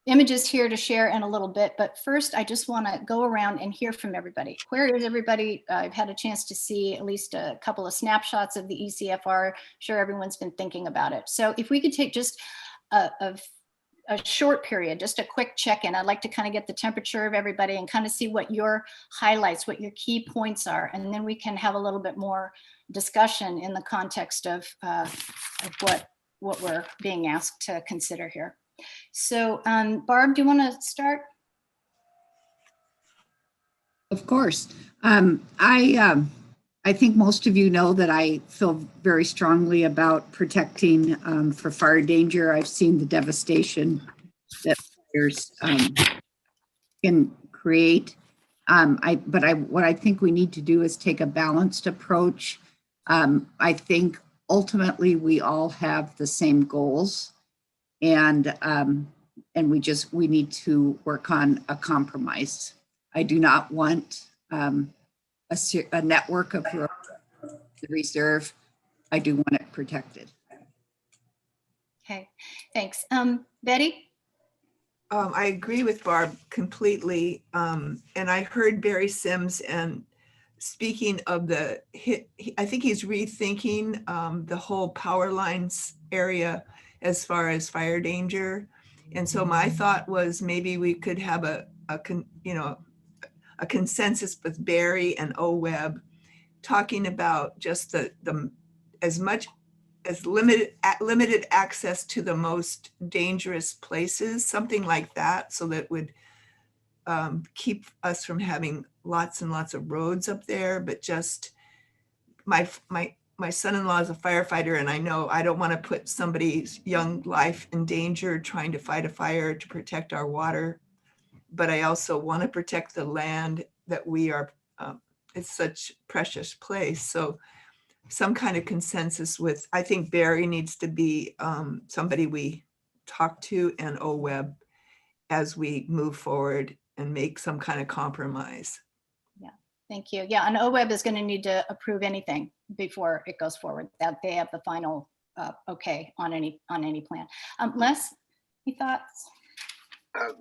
images here to share in a little bit, but first I just want to go around and hear from everybody. Where is everybody? I've had a chance to see at least a couple of snapshots of the ECFR. Sure, everyone's been thinking about it. So if we could take just a short period, just a quick check-in. I'd like to kind of get the temperature of everybody and kind of see what your highlights, what your key points are, and then we can have a little bit more discussion in the context of what we're being asked to consider here. So Barb, do you want to start? Of course. I think most of you know that I feel very strongly about protecting for fire danger. I've seen the devastation that fires can create. What I think we need to do is take a balanced approach. I think ultimately we all have the same goals, and we need to work on a compromise. I do not want a network of the reserve. I do want it protected. Okay, thanks. Betty? I agree with Barb completely. And I heard Barry Sims, and speaking of I think he's rethinking the whole power lines area as far as fire danger. And so my thought was maybe we could have a consensus with Barry and OWEB talking about just as limited access to the most dangerous places, something like that, so that would keep us from having lots and lots of roads up there. But just my son-in-law is a firefighter, and I know I don't want to put somebody's young life in danger trying to fight a fire to protect our water. But I also want to protect the land that we are, it's such a precious place. So some kind of consensus with, I think Barry needs to be somebody we talk to, and OWEB, as we move forward and make some kind of compromise. Yeah, thank you. Yeah, and OWEB is going to need to approve anything before it goes forward, that they have the final okay on any plan. Les, any thoughts?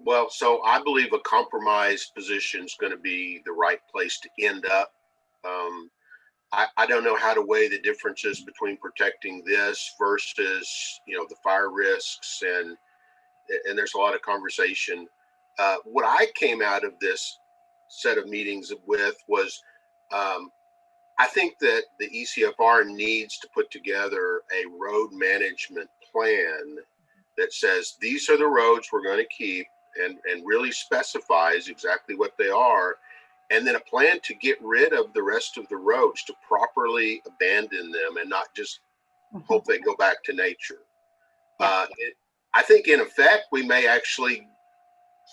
Well, so I believe a compromise position is going to be the right place to end up. I don't know how to weigh the differences between protecting this versus, the fire risks, and there's a lot of conversation. What I came out of this set of meetings with was, I think that the ECFR needs to put together a road management plan that says these are the roads we're going to keep, and really specifies exactly what they are, and then a plan to get rid of the rest of the roads, to properly abandon them and not just hope they go back to nature. I think in effect, we may actually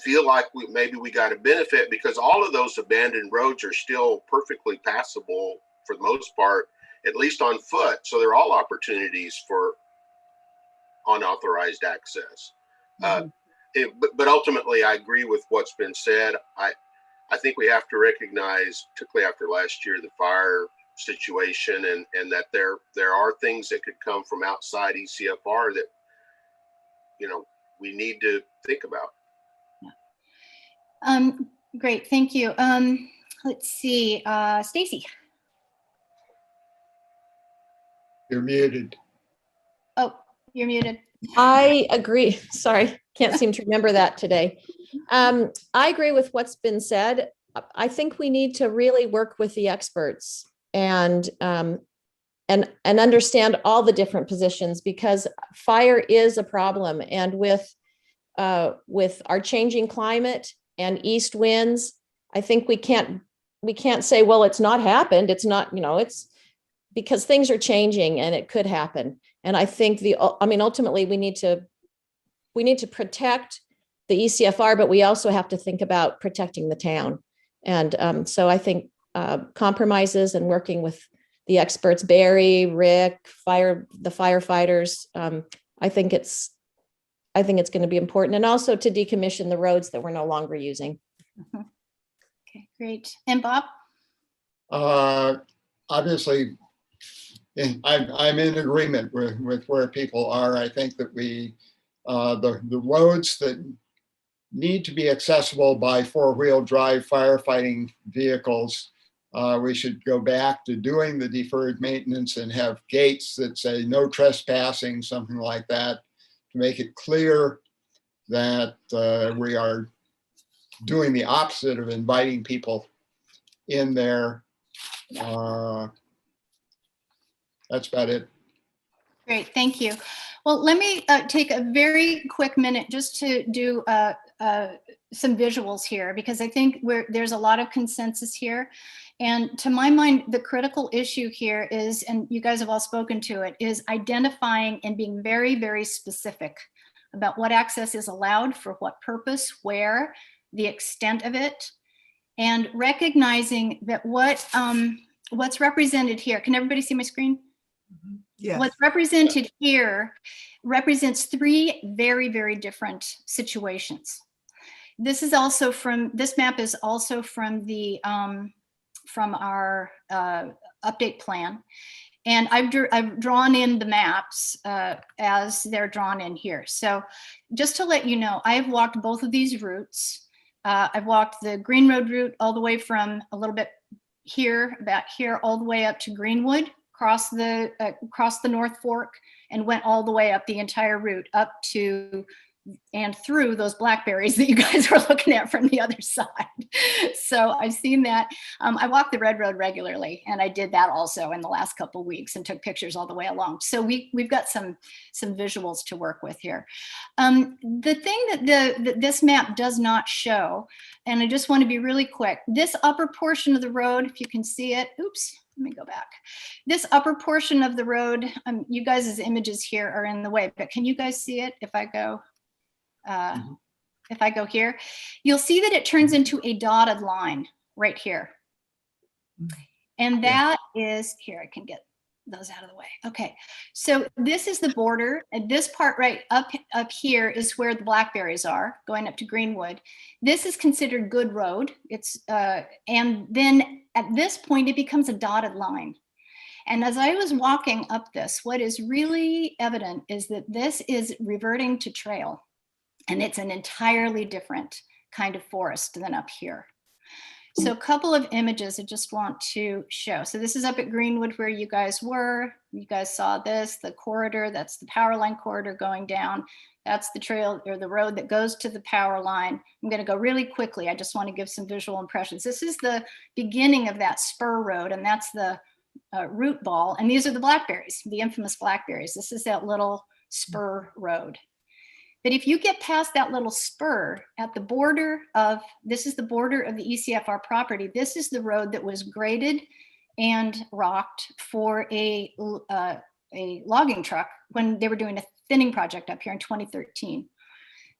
feel like maybe we got a benefit, because all of those abandoned roads are still perfectly passable for the most part, at least on foot. So they're all opportunities for unauthorized access. But ultimately, I agree with what's been said. I think we have to recognize, particularly after last year, the fire situation, and that there are things that could come from outside ECFR that, we need to think about. Yeah. Great, thank you. Let's see, Stacy. You're muted. Oh, you're muted. I agree. Sorry, can't seem to remember that today. I agree with what's been said. I think we need to really work with the experts and understand all the different positions, because fire is a problem. And with our changing climate and east winds, I think we can't say, well, it's not happened. It's not, it's because things are changing and it could happen. And I think ultimately we need to protect the ECFR, but we also have to think about protecting the town. And so I think compromises and working with the experts, Barry, Rick, the firefighters, I think it's going to be important, and also to decommission the roads that we're no longer using. Okay, great. And Bob? Obviously, I'm in agreement with where people are. I think that the roads that need to be accessible by four-wheel drive firefighting vehicles, we should go back to doing the deferred maintenance and have gates that say no trespassing, something like that, to make it clear that we are doing the opposite of inviting people in there. That's about it. Great, thank you. Well, let me take a very quick minute just to do some visuals here, because I think there's a lot of consensus here. And to my mind, the critical issue here is, and you guys have all spoken to it, is identifying and being very, very specific about what access is allowed, for what purpose, where, the extent of it, and recognizing that what's represented here. Can everybody see my screen? Yes. What's represented here represents three very, very different situations. This map is also from our update plan. And I've drawn in the maps as they're drawn in here. So just to let you know, I've walked both of these routes. I've walked the Green Road route all the way from a little bit here, about here, all the way up to Greenwood, across the North Fork, and went all the way up the entire route up to and through those blackberries that you guys are looking at from the other side. So I've seen that. I walk the Red Road regularly, and I did that also in the last couple of weeks and took pictures all the way along. So we've got some visuals to work with here. The thing that this map does not show, and I just want to be really quick, this upper portion of the road, if you can see it, oops, let me go back. This upper portion of the road, you guys' images here are in the way, but can you guys see it if I go? If I go here, you'll see that it turns into a dotted line right here. And that is, here, I can get those out of the way. Okay, so this is the border, and this part right up here is where the blackberries are, going up to Greenwood. This is considered good road. It's and then at this point, it becomes a dotted line. And as I was walking up this, what is really evident is that this is reverting to trail. And it's an entirely different kind of forest than up here. So a couple of images I just want to show. So this is up at Greenwood where you guys were. You guys saw this, the corridor, that's the power line corridor going down. That's the trail or the road that goes to the power line. I'm going to go really quickly. I just want to give some visual impressions. This is the beginning of that spur road, and that's the root ball. And these are the blackberries, the infamous blackberries. This is that little spur road. But if you get past that little spur at the border of, this is the border of the ECFR property, this is the road that was graded and rocked for a logging truck when they were doing a thinning project up here in 2013.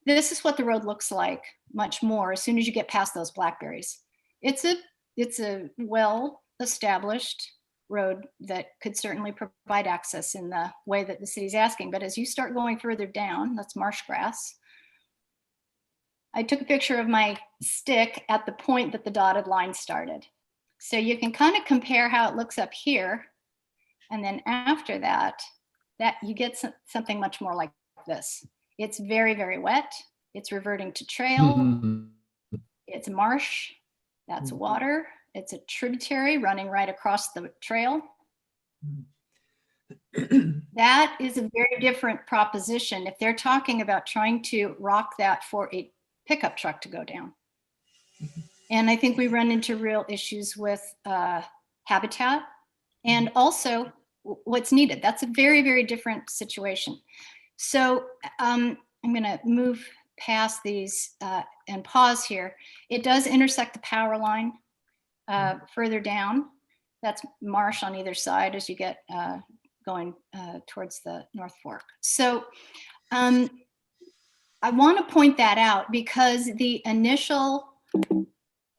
This is what the road looks like much more as soon as you get past those blackberries. It's a well-established road that could certainly provide access in the way that the city's asking. But as you start going further down, that's marsh grass. I took a picture of my stick at the point that the dotted line started. So you can kind of compare how it looks up here. And then after that you get something much more like this. It's very, very wet. It's reverting to trail. It's marsh. That's water. It's a tributary running right across the trail. That is a very different proposition. If they're talking about trying to rock that for a pickup truck to go down. And I think we run into real issues with habitat and also what's needed. That's a very, very different situation. So I'm going to move past these and pause here. It does intersect the power line further down. That's marsh on either side as you get going towards the North Fork. So I want to point that out because the initial,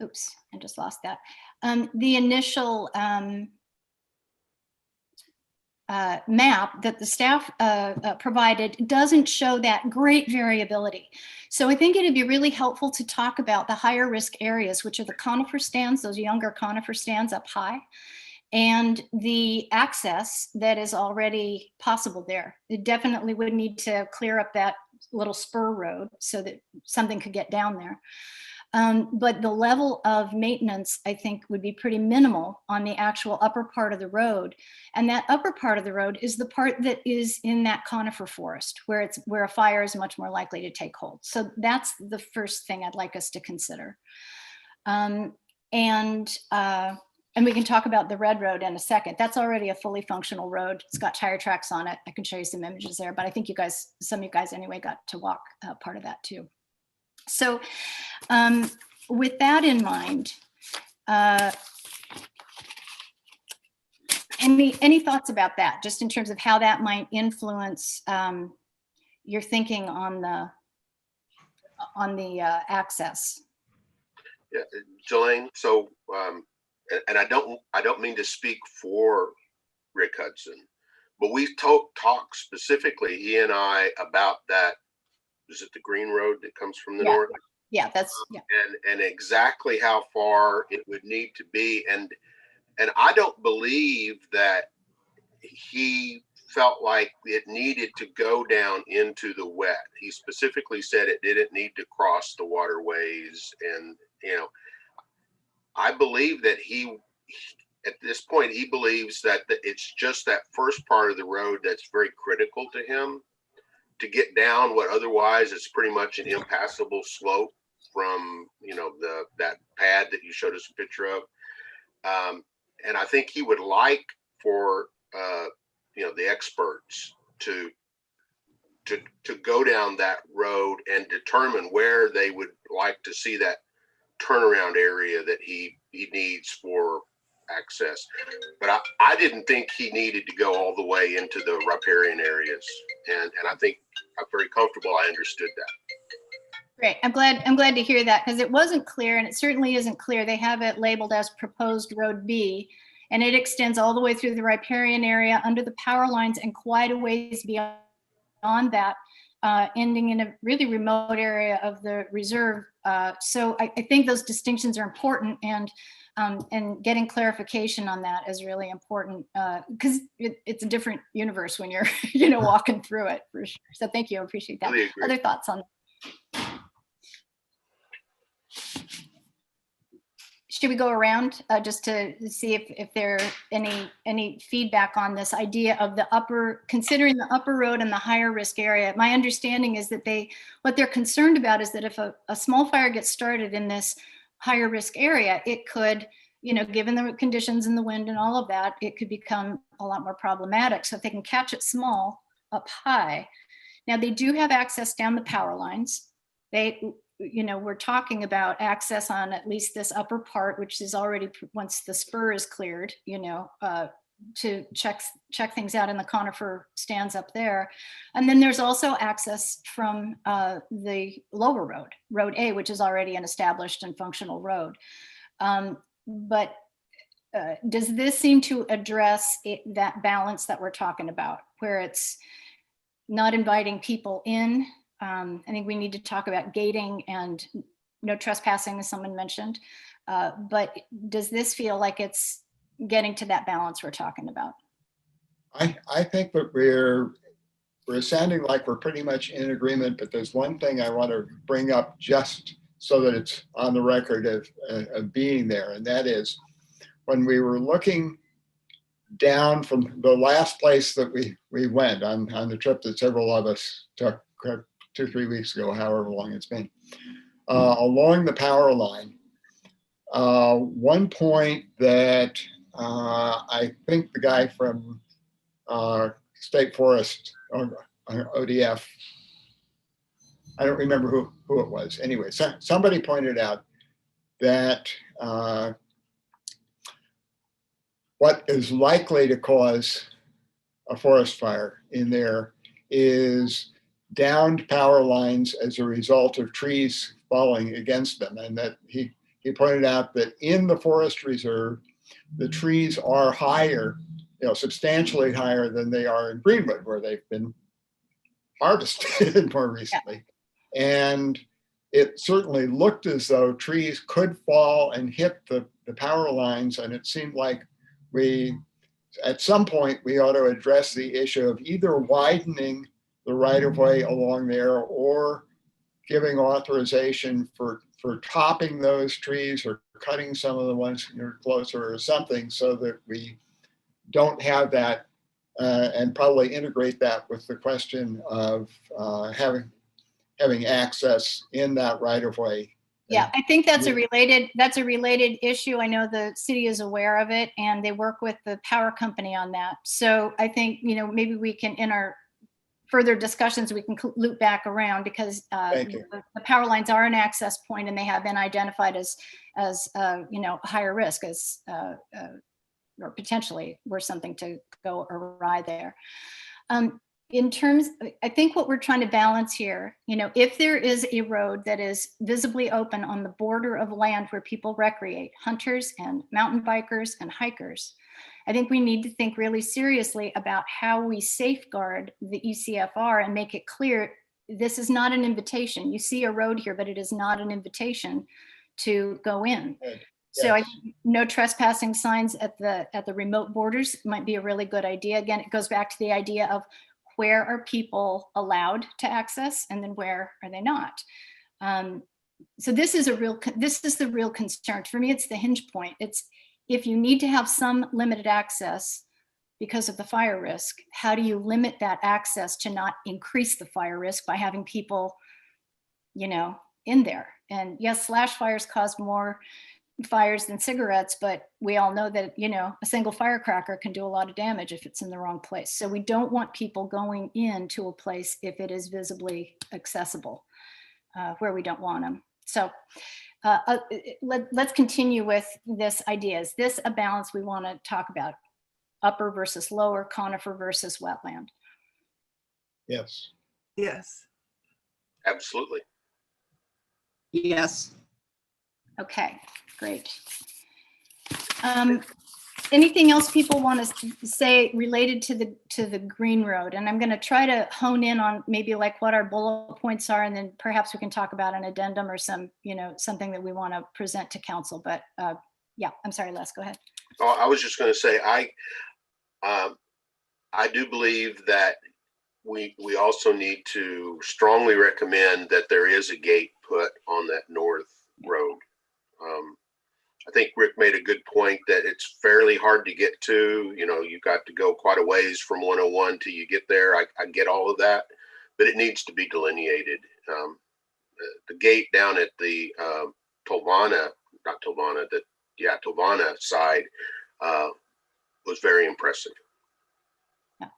oops, I just lost that. The initial map that the staff provided doesn't show that great variability. So I think it'd be really helpful to talk about the higher risk areas, which are the conifer stands, those younger conifer stands up high, and the access that is already possible there. It definitely would need to clear up that little spur road so that something could get down there. But the level of maintenance, I think, would be pretty minimal on the actual upper part of the road. And that upper part of the road is the part that is in that conifer forest, where a fire is much more likely to take hold. So that's the first thing I'd like us to consider. And we can talk about the Red Road in a second. That's already a fully functional road. It's got tire tracks on it. I can show you some images there, but I think some of you guys anyway got to walk part of that too. So with that in mind, any thoughts about that, just in terms of how that might influence your thinking on the access? Yeah, Jelaine, so and I don't mean to speak for Rick Hudson, but we talked specifically, he and I, about that. Is it the Green Road that comes from the north? Yeah, that's and exactly how far it would need to be, and I don't believe that he felt like it needed to go down into the wet. He specifically said it didn't need to cross the waterways, and I believe that at this point, he believes that it's just that first part of the road that's very critical to him to get down what otherwise is pretty much an impassable slope from, that pad that you showed us a picture of. And I think he would like for, the experts to go down that road and determine where they would like to see that turnaround area that he needs for access. But I didn't think he needed to go all the way into the riparian areas. And I think I'm very comfortable I understood that. Great. I'm glad to hear that, because it wasn't clear, and it certainly isn't clear. They have it labeled as proposed Road B, and it extends all the way through the riparian area under the power lines and quite a ways beyond that, ending in a really remote area of the reserve. So I think those distinctions are important, and getting clarification on that is really important, because it's a different universe when you're walking through it, for sure. So thank you, I appreciate that. Really agree. Other thoughts on that? Should we go around just to see if there are any feedback on this idea of considering the upper road and the higher risk area? My understanding is that what they're concerned about is that if a small fire gets started in this higher risk area, it could, given the conditions and the wind and all of that, it could become a lot more problematic. So if they can catch it small up high. Now they do have access down the power lines. We're talking about access on at least this upper part, which is already, once the spur is cleared, to check things out in the conifer stands up there. And then there's also access from the lower road, Road A, which is already an established and functional road. But does this seem to address that balance that we're talking about, where it's not inviting people in? I think we need to talk about gating and no trespassing, as someone mentioned. But does this feel like it's getting to that balance we're talking about? I think that we're sounding like we're pretty much in agreement, but there's one thing I want to bring up just so that it's on the record of being there. And that is, when we were looking down from the last place that we went on the trip that several of us took 2-3 weeks ago, however long it's been, along the power line. One point that I think the guy from State Forest or ODF, I don't remember who it was. Anyway, somebody pointed out that what is likely to cause a forest fire in there is downed power lines as a result of trees falling against them. And that he pointed out that in the forest reserve, the trees are higher, substantially higher than they are in Greenwood, where they've been harvested more recently. And it certainly looked as though trees could fall and hit the power lines. And it seemed like at some point, we ought to address the issue of either widening the right-of-way along there or giving authorization for topping those trees or cutting some of the ones closer or something, so that we don't have that, and probably integrate that with the question of having access in that right-of-way. Yeah, I think that's a related issue. I know the city is aware of it and they work with the power company on that. So I think, maybe we can, in our further discussions, we can loop back around, because the power lines are an access point and they have been identified as higher risk, as or potentially were something to go awry there. In terms, I think what we're trying to balance here, if there is a road that is visibly open on the border of land where people recreate, hunters and mountain bikers and hikers, I think we need to think really seriously about how we safeguard the ECFR and make it clear this is not an invitation. You see a road here, but it is not an invitation to go in. Yes. So I think no trespassing signs at the remote borders might be a really good idea. Again, it goes back to the idea of where are people allowed to access and then where are they not? So this is the real concern. For me, it's the hinge point. It's if you need to have some limited access because of the fire risk, how do you limit that access to not increase the fire risk by having people, in there? And yes, slash fires cause more fires than cigarettes, but we all know that, a single firecracker can do a lot of damage if it's in the wrong place. So we don't want people going into a place if it is visibly accessible, where we don't want them. So let's continue with this idea. Is this a balance we want to talk about? Upper versus lower, conifer versus wetland? Yes. Yes. Absolutely. Yes. Okay, great. Anything else people want to say related to the Green Road? And I'm going to try to hone in on maybe like what our bullet points are, and then perhaps we can talk about an addendum or some, something that we want to present to council. But yeah, I'm sorry, Les, go ahead. Oh, I was just going to say, I do believe that we also need to strongly recommend that there is a gate put on that north road. I think Rick made a good point that it's fairly hard to get to. You've got to go quite a ways from 101 till you get there. I get all of that, but it needs to be delineated. The gate down at the Tolvana side was very impressive. Yeah.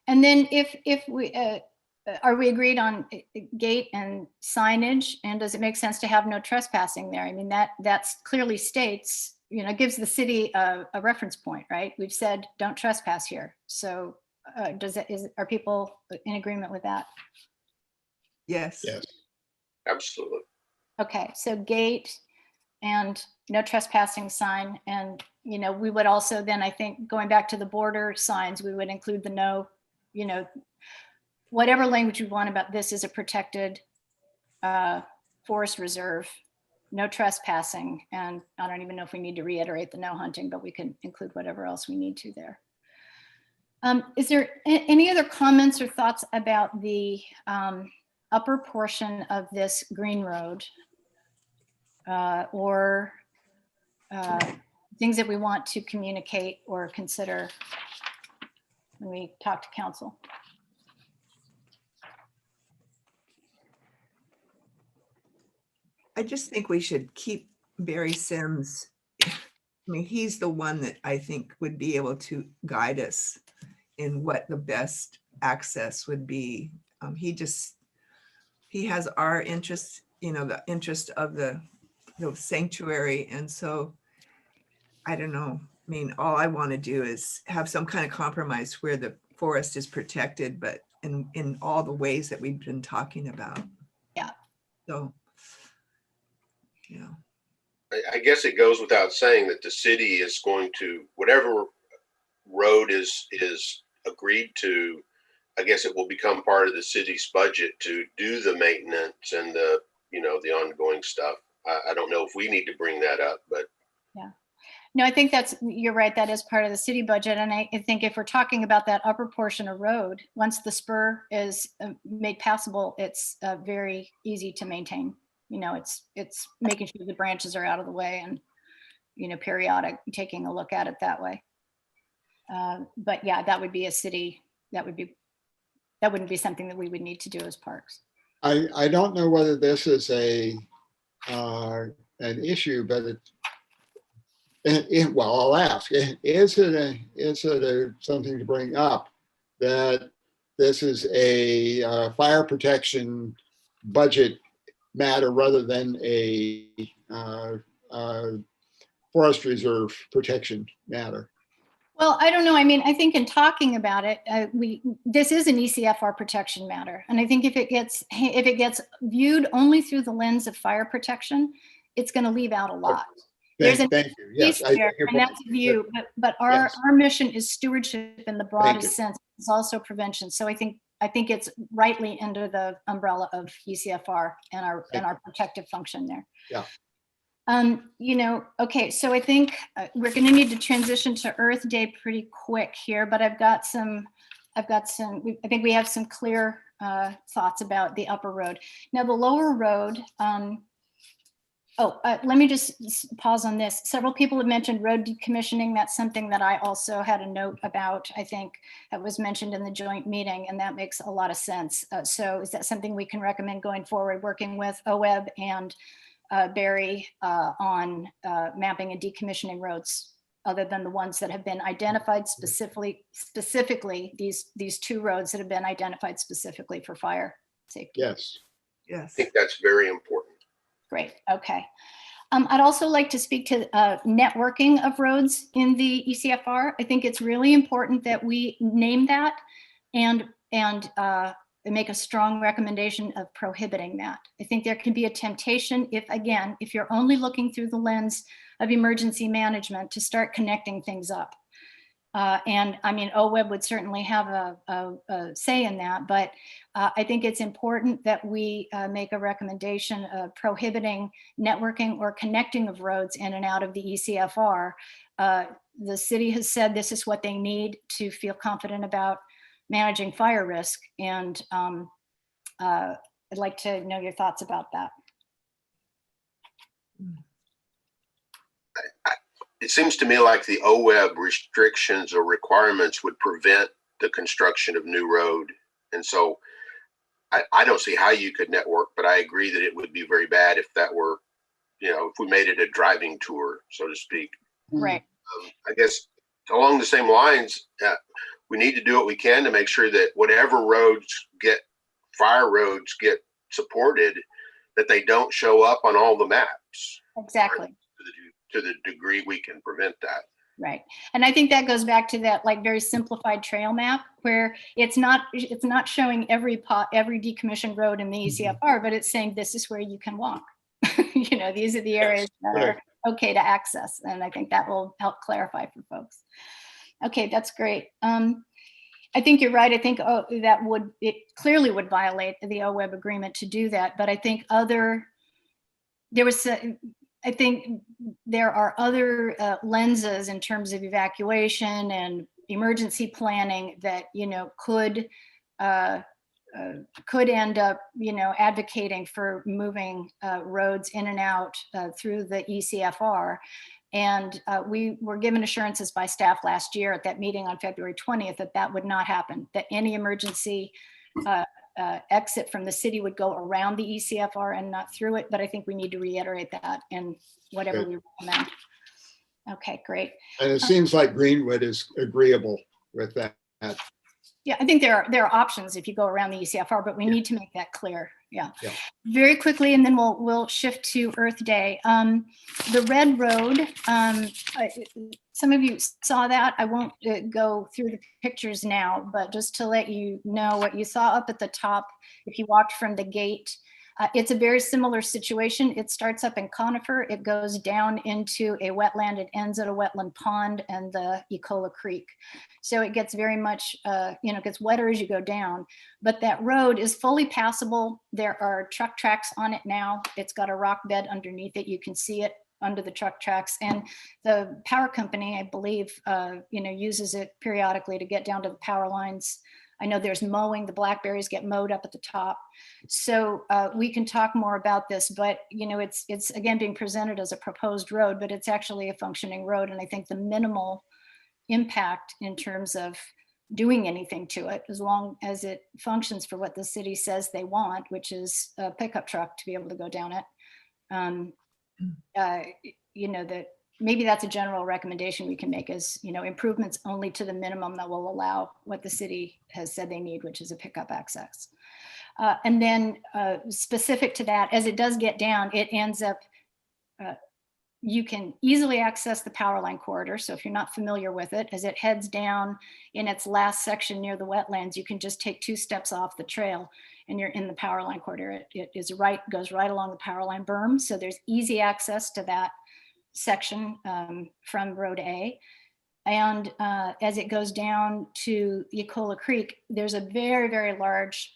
And then if we are we agreed on gate and signage, and does it make sense to have no trespassing there? I mean, that's clearly states, gives the city a reference point, right? We've said don't trespass here. So are people in agreement with that? Yes. Yes. Absolutely. Okay, so gate and no trespassing sign. And, we would also then, I think, going back to the border signs, we would include the no, whatever language you want about this is a protected forest reserve, no trespassing. And I don't even know if we need to reiterate the no hunting, but we can include whatever else we need to there. Is there any other comments or thoughts about the upper portion of this Green Road or things that we want to communicate or consider when we talk to council. I just think we should keep Barry Sims. I mean, he's the one that I think would be able to guide us in what the best access would be. He has our interest, the interest of the sanctuary. And so, I don't know. I mean, all I want to do is have some kind of compromise where the forest is protected, but in all the ways that we've been talking about. Yeah. So, I guess it goes without saying that the city is going to, whatever road is agreed to, I guess it will become part of the city's budget to do the maintenance and the ongoing stuff. I don't know if we need to bring that up, but. Yeah. No, I think you're right. That is part of the city budget. And I think if we're talking about that upper portion of road, once the spur is made passable, it's very easy to maintain. It's making sure the branches are out of the way and, periodic, taking a look at it that way. But yeah, that would be a city, that wouldn't be something that we would need to do as parks. I don't know whether this is an issue, but well, I'll ask, is it something to bring up that this is a fire protection budget matter rather than a forest reserve protection matter? Well, I don't know. I mean, I think in talking about it, this is an ECFR protection matter. And I think if it gets viewed only through the lens of fire protection, it's going to leave out a lot. There's a Thank you. Yes, piece there, and that's a view, but our Yes. our mission is stewardship in the you. broadest sense. It's also prevention. So I think it's rightly under the umbrella of ECFR and our protective function there. Yeah. Okay, so I think we're going to need to transition to Earth Day pretty quick here, but I think we have some clear thoughts about the upper road. Now the lower road, let me just pause on this. Several people have mentioned road decommissioning. That's something that I also had a note about. I think that was mentioned in the joint meeting, and that makes a lot of sense. So is that something we can recommend going forward, working with OWEB and Barry on mapping and decommissioning roads, other than the ones that have been identified specifically these two roads that have been identified specifically for fire safety? Yes. I think that's very important. Great. Okay. I'd also like to speak to networking of roads in the ECFR. I think it's really important that we name that and make a strong recommendation of prohibiting that. I think there can be a temptation if you're only looking through the lens of emergency management to start connecting things up. And I mean, OWEB would certainly have a say in that, but I think it's important that we make a recommendation of prohibiting networking or connecting of roads in and out of the ECFR. The city has said this is what they need to feel confident about managing fire risk. And I'd like to know your thoughts about that. It seems to me like the OWEB restrictions or requirements would prevent the construction of new road. And so I don't see how you could network, but I agree that it would be very bad if that were, if we made it a driving tour, so to speak. Right. I guess along the same lines, we need to do what we can to make sure that whatever fire roads get supported, that they don't show up on all the maps. Exactly. To the degree we can prevent that. Right. And I think that goes back to that very simplified trail map where it's not showing every decommissioned road in the ECFR, but it's saying this is where you can walk. These are the areas that are okay to access. And I think that will help clarify for folks. Okay, that's great. I think you're right. I think it clearly would violate the OWEB agreement to do that. But I think I think there are other lenses in terms of evacuation and emergency planning that could end up advocating for moving roads in and out through the ECFR. And we were given assurances by staff last year at that meeting on February 20th that that would not happen, that any emergency exit from the city would go around the ECFR and not through it. But I think we need to reiterate that in whatever Good. we recommend. Okay, great. And it seems like Greenwood is agreeable with that. Yeah, I think there are options if you go around the ECFR, but we need to make that clear. Yeah. Yeah. Very quickly, and then we'll shift to Earth Day. The Red Road, some of you saw that. I won't go through the pictures now, but just to let you know what you saw up at the top, if you walked from the gate, it's a very similar situation. It starts up in Conifer, it goes down into a wetland, it ends at a wetland pond and the Ecola Creek. So it gets very much, it gets wetter as you go down, but that road is fully passable. There are truck tracks on it now. It's got a rock bed underneath it. You can see it under the truck tracks, and the power company, I believe, uses it periodically to get down to the power lines. I know there's mowing, the blackberries get mowed up at the top. So we can talk more about this, but it's again being presented as a proposed road, but it's actually a functioning road. And I think the minimal impact in terms of doing anything to it, as long as it functions for what the city says they want, which is a pickup truck to be able to go down it. That maybe that's a general recommendation we can make is, improvements only to the minimum that will allow what the city has said they need, which is a pickup access. And then specific to that, as it does get down, it ends up, you can easily access the power line corridor. So if you're not familiar with it, as it heads down in its last section near the wetlands, you can just take 2 steps off the trail and you're in the power line corridor. It goes right along the power line berm. So there's easy access to that section from Road A. And as it goes down to Ecola Creek, there's a very, very large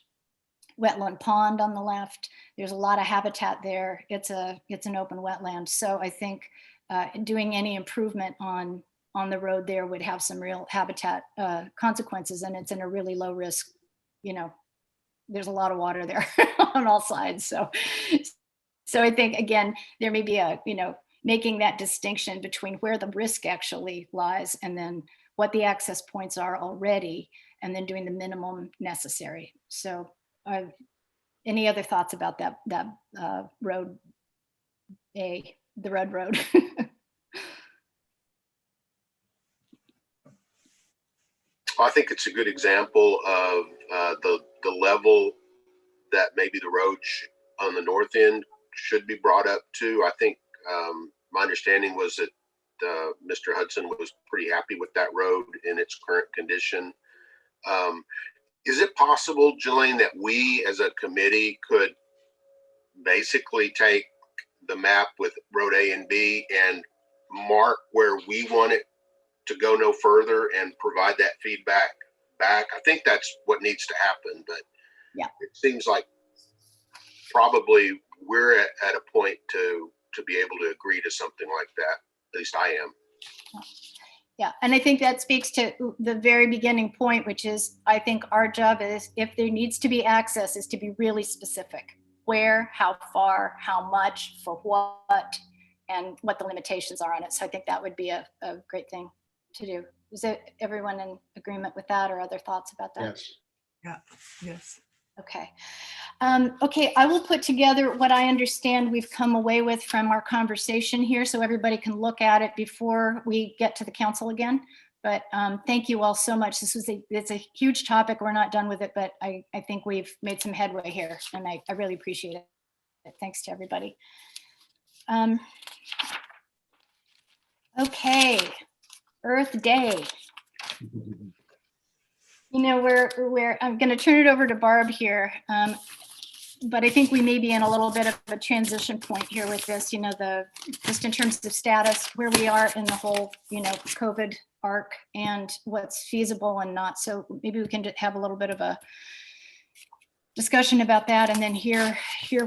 wetland pond on the left. There's a lot of habitat there. It's an open wetland. So I think doing any improvement on the road there would have some real habitat consequences, and it's in a really low risk, there's a lot of water there on all sides. So I think, again, there may be making that distinction between where the risk actually lies and then what the access points are already, and then doing the minimum necessary. So any other thoughts about that road A, the Red Road? I think it's a good example of the level that maybe the road on the north end should be brought up to. I think my understanding was that Mr. Hudson was pretty happy with that road in its current condition. Is it possible, Jelaine, that we as a committee could basically take the map with Road A and B and mark where we want it to go no further and provide that feedback back? I think that's what needs to happen, but yeah, it seems like probably we're at a point to be able to agree to something like that. At least I am. Yeah, and I think that speaks to the very beginning point, which is, I think our job is, if there needs to be access, is to be really specific. Where, how far, how much, for what, and what the limitations are on it. So I think that would be a great thing to do. Is everyone in agreement with that, or other thoughts about that? Yes. Yeah, yes. Okay. Okay, I will put together what I understand we've come away with from our conversation here, so everybody can look at it before we get to the council again. But thank you all so much. It's a huge topic. We're not done with it, but I think we've made some headway here, and I really appreciate it. Thanks to everybody. Okay, Earth Day. I'm going to turn it over to Barb here, but I think we may be in a little bit of a transition point here with this. Just in terms of status, where we are in the whole, COVID arc and what's feasible and not. So maybe we can have a little bit of a discussion about that, and then hear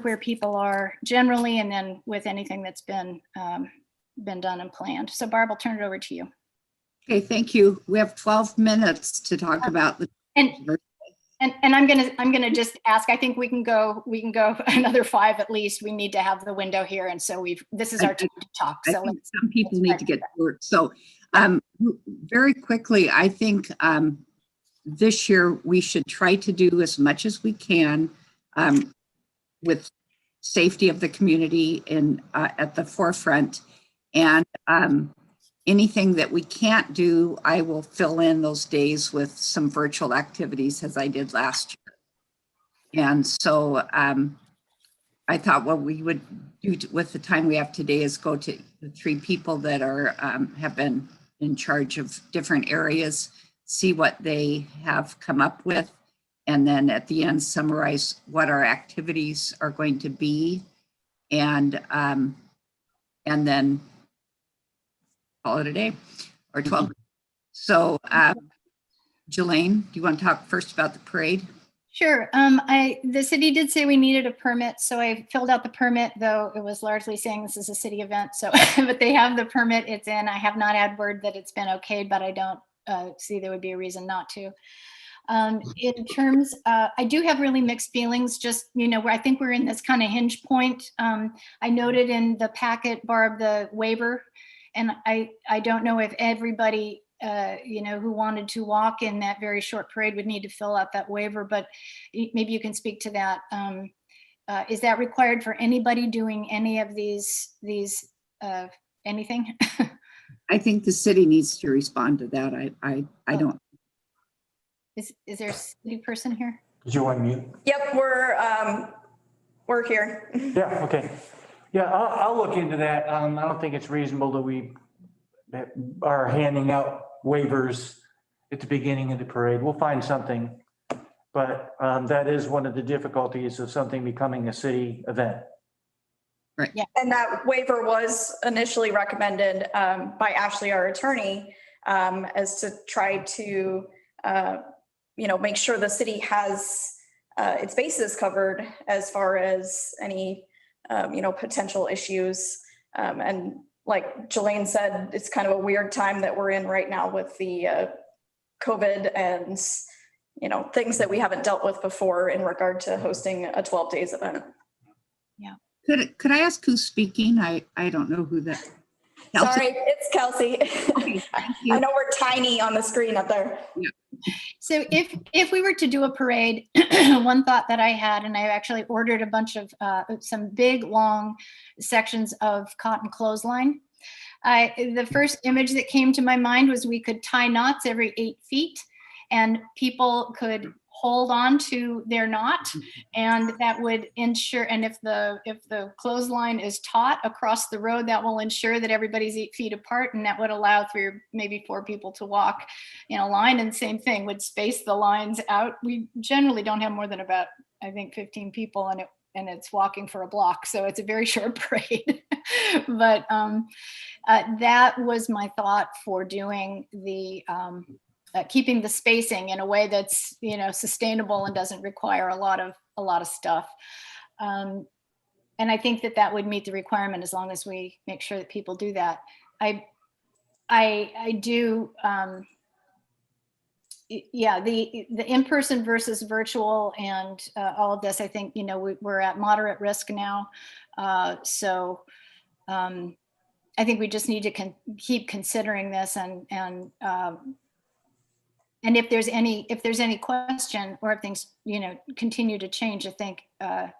where people are generally, and then with anything that's been done and planned. So Barb, I'll turn it over to you. Okay, thank you. We have 12 minutes to talk about the. And And I'm gonna just ask, I think we can go another 5 at least. We need to have the window here. And so this is our time to talk. I So think let's, some people let's need to get to work. So very quickly, I think this year we should try to do as much as we can with safety of the community and at the forefront. And anything that we can't do, I will fill in those days with some virtual activities as I did last year. And so I thought what we would do with the time we have today is go to the 3 people that are have been in charge of different areas, see what they have come up with, and then at the end summarize what our activities are going to be, and then call it a day or 12. So Jelaine, do you want to talk first about the parade? sure. The city did say we needed a permit, so I filled out the permit, though it was largely saying this is a city event. So, but they have the permit, it's in. I have not had word that it's been okayed, but I don't see there would be a reason not to. In terms, I do have really mixed feelings, just, where I think we're in this kind of hinge point. I noted in the packet, Barb, the waiver, and I don't know if everybody, who wanted to walk in that very short parade would need to fill out that waiver, but maybe you can speak to that. Is that required for anybody doing any of these anything? I think the city needs to respond to that. I don't. Is there a city person here? Did you want mute? Yep, we're here. Yeah, okay. Yeah, I'll look into that. I don't think it's reasonable that we are handing out waivers at the beginning of the parade. We'll find something. But that is one of the difficulties of something becoming a city event. Right. Yeah. And that waiver was initially recommended by Ashley, our attorney, as to try to, make sure the city has its bases covered as far as any, potential issues. And like Jelaine said, it's kind of a weird time that we're in right now with the COVID and, things that we haven't dealt with before in regard to hosting a 12 days event. Could I ask who's speaking? I don't know who that. Kelsey? Sorry, it's Kelsey. Okay, thank you. I know we're tiny on the screen up there. So if we were to do a parade, one thought that I had, and I actually ordered a bunch of some big long sections of cotton clothesline. The first image that came to my mind was we could tie knots every 8 feet, and people could hold on to their knot, and that would ensure, and if the clothesline is taut across the road, that will ensure that everybody's 8 feet apart, and that would allow 3 or maybe 4 people to walk in a line, and same thing, would space the lines out. We generally don't have more than about, I think, 15 people, and it's walking for a block, so it's a very short parade. But that was my thought for doing the keeping the spacing in a way that's sustainable and doesn't require a lot of stuff. And I think that would meet the requirement as long as we make sure that people do that. I do. Yeah, the in-person versus virtual and all of this, I think, we're at moderate risk now. So I think we just need to keep considering this, and if there's any question, or if things, continue to change, I think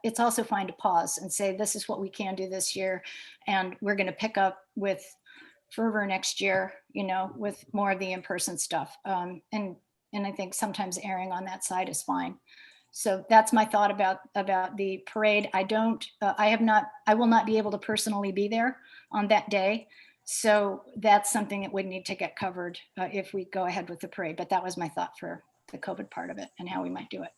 it's also fine to pause and say, this is what we can do this year. And we're going to pick up with fervor next year, with more of the in-person stuff. And I think sometimes erring on that side is fine. So that's my thought about the parade. I will not be able to personally be there on that day. So that's something that would need to get covered if we go ahead with the parade. But that was my thought for the COVID part of it and how we might do it.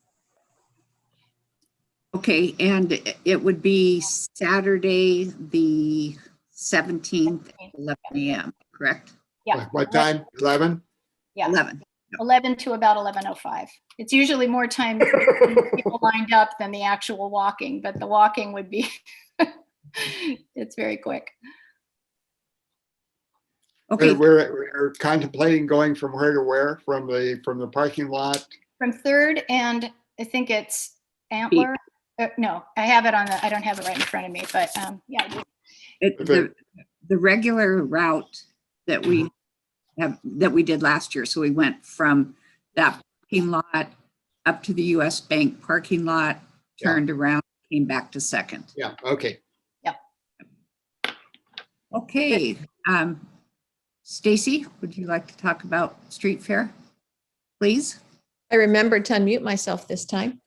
Okay, and it would be Saturday, the 17th, 11 a.m., correct? Yeah. What time? 11? Yeah. 11. 11 to about 11:05. It's usually more time for people lined up than the actual walking, but the walking would be, it's very quick. Okay, We're contemplating going from where to where, from the parking lot from Third and I think it's Antler. No, I have it on the, I don't have it right in front of me, but yeah, I do. The regular route that we did last year. So we went from that parking lot up to the US Bank parking lot, Yeah. turned around, came back to Second. Yeah, okay. Okay. Stacy, would you like to talk about street fair, please? I remembered to unmute myself this time.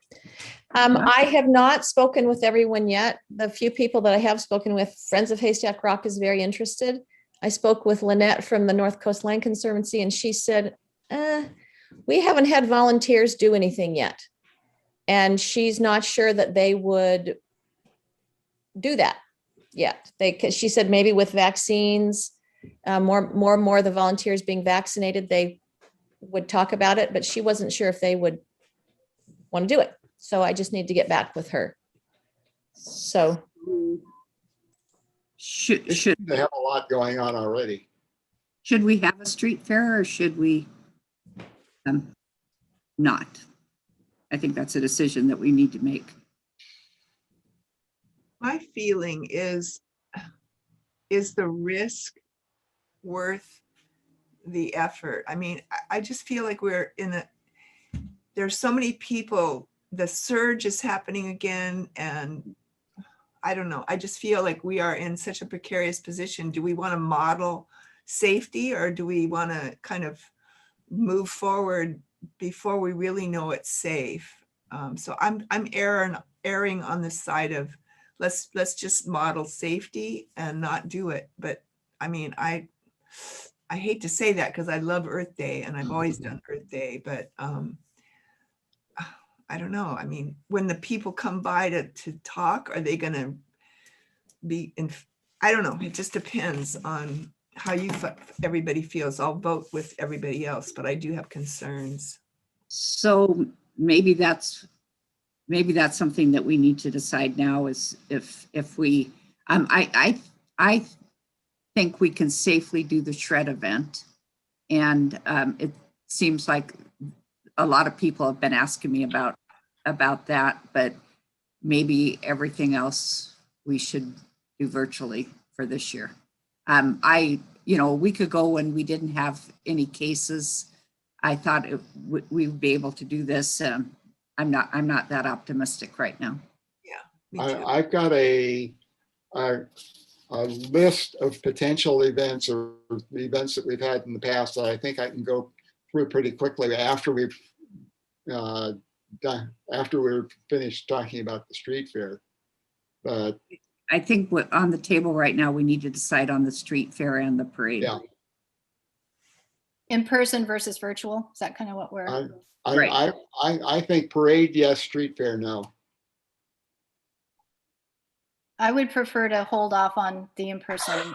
I have not spoken with everyone yet. The few people that I have spoken with, Friends of Haystack Rock is very interested. I spoke with Lynette from the North Coast Land Conservancy, and she said, we haven't had volunteers do anything yet. And she's not sure that they would do that yet. She said maybe with vaccines, more of the volunteers being vaccinated, they would talk about it, but she wasn't sure if they would want to do it. So I just need to get back with her. So Should They have a lot going on already. we have a street fair or should we not? I think that's a decision that we need to make. My feeling is the risk worth the effort? I mean, I just feel like there's so many people, the surge is happening again, and I don't know. I just feel like we are in such a precarious position. Do we want to model safety, or do we want to kind of move forward before we really know it's safe? So I'm erring on the side of let's just model safety and not do it. But I mean, I hate to say that because I love Earth Day and I've always done Earth Day, but I don't know. I mean, when the people come by to talk, are they going to be in? I don't know. It just depends on how everybody feels. I'll vote with everybody else, but I do have concerns. So maybe that's something that we need to decide now is if we, I think we can safely do the shred event. And it seems like a lot of people have been asking me about that, but maybe everything else we should do virtually for this year. A week ago when we didn't have any cases, I thought we would be able to do this. I'm not that optimistic right now. Yeah, me too. I've got a list of potential events or events that we've had in the past that I think I can go through pretty quickly after we've after we're finished talking about the street fair. But I think what on the table right now, we need to decide on the street fair and the parade. yeah, In person versus virtual. Is that kind of what we're? Right. I think parade, yes, street fair, no. I would prefer to hold off on the in-person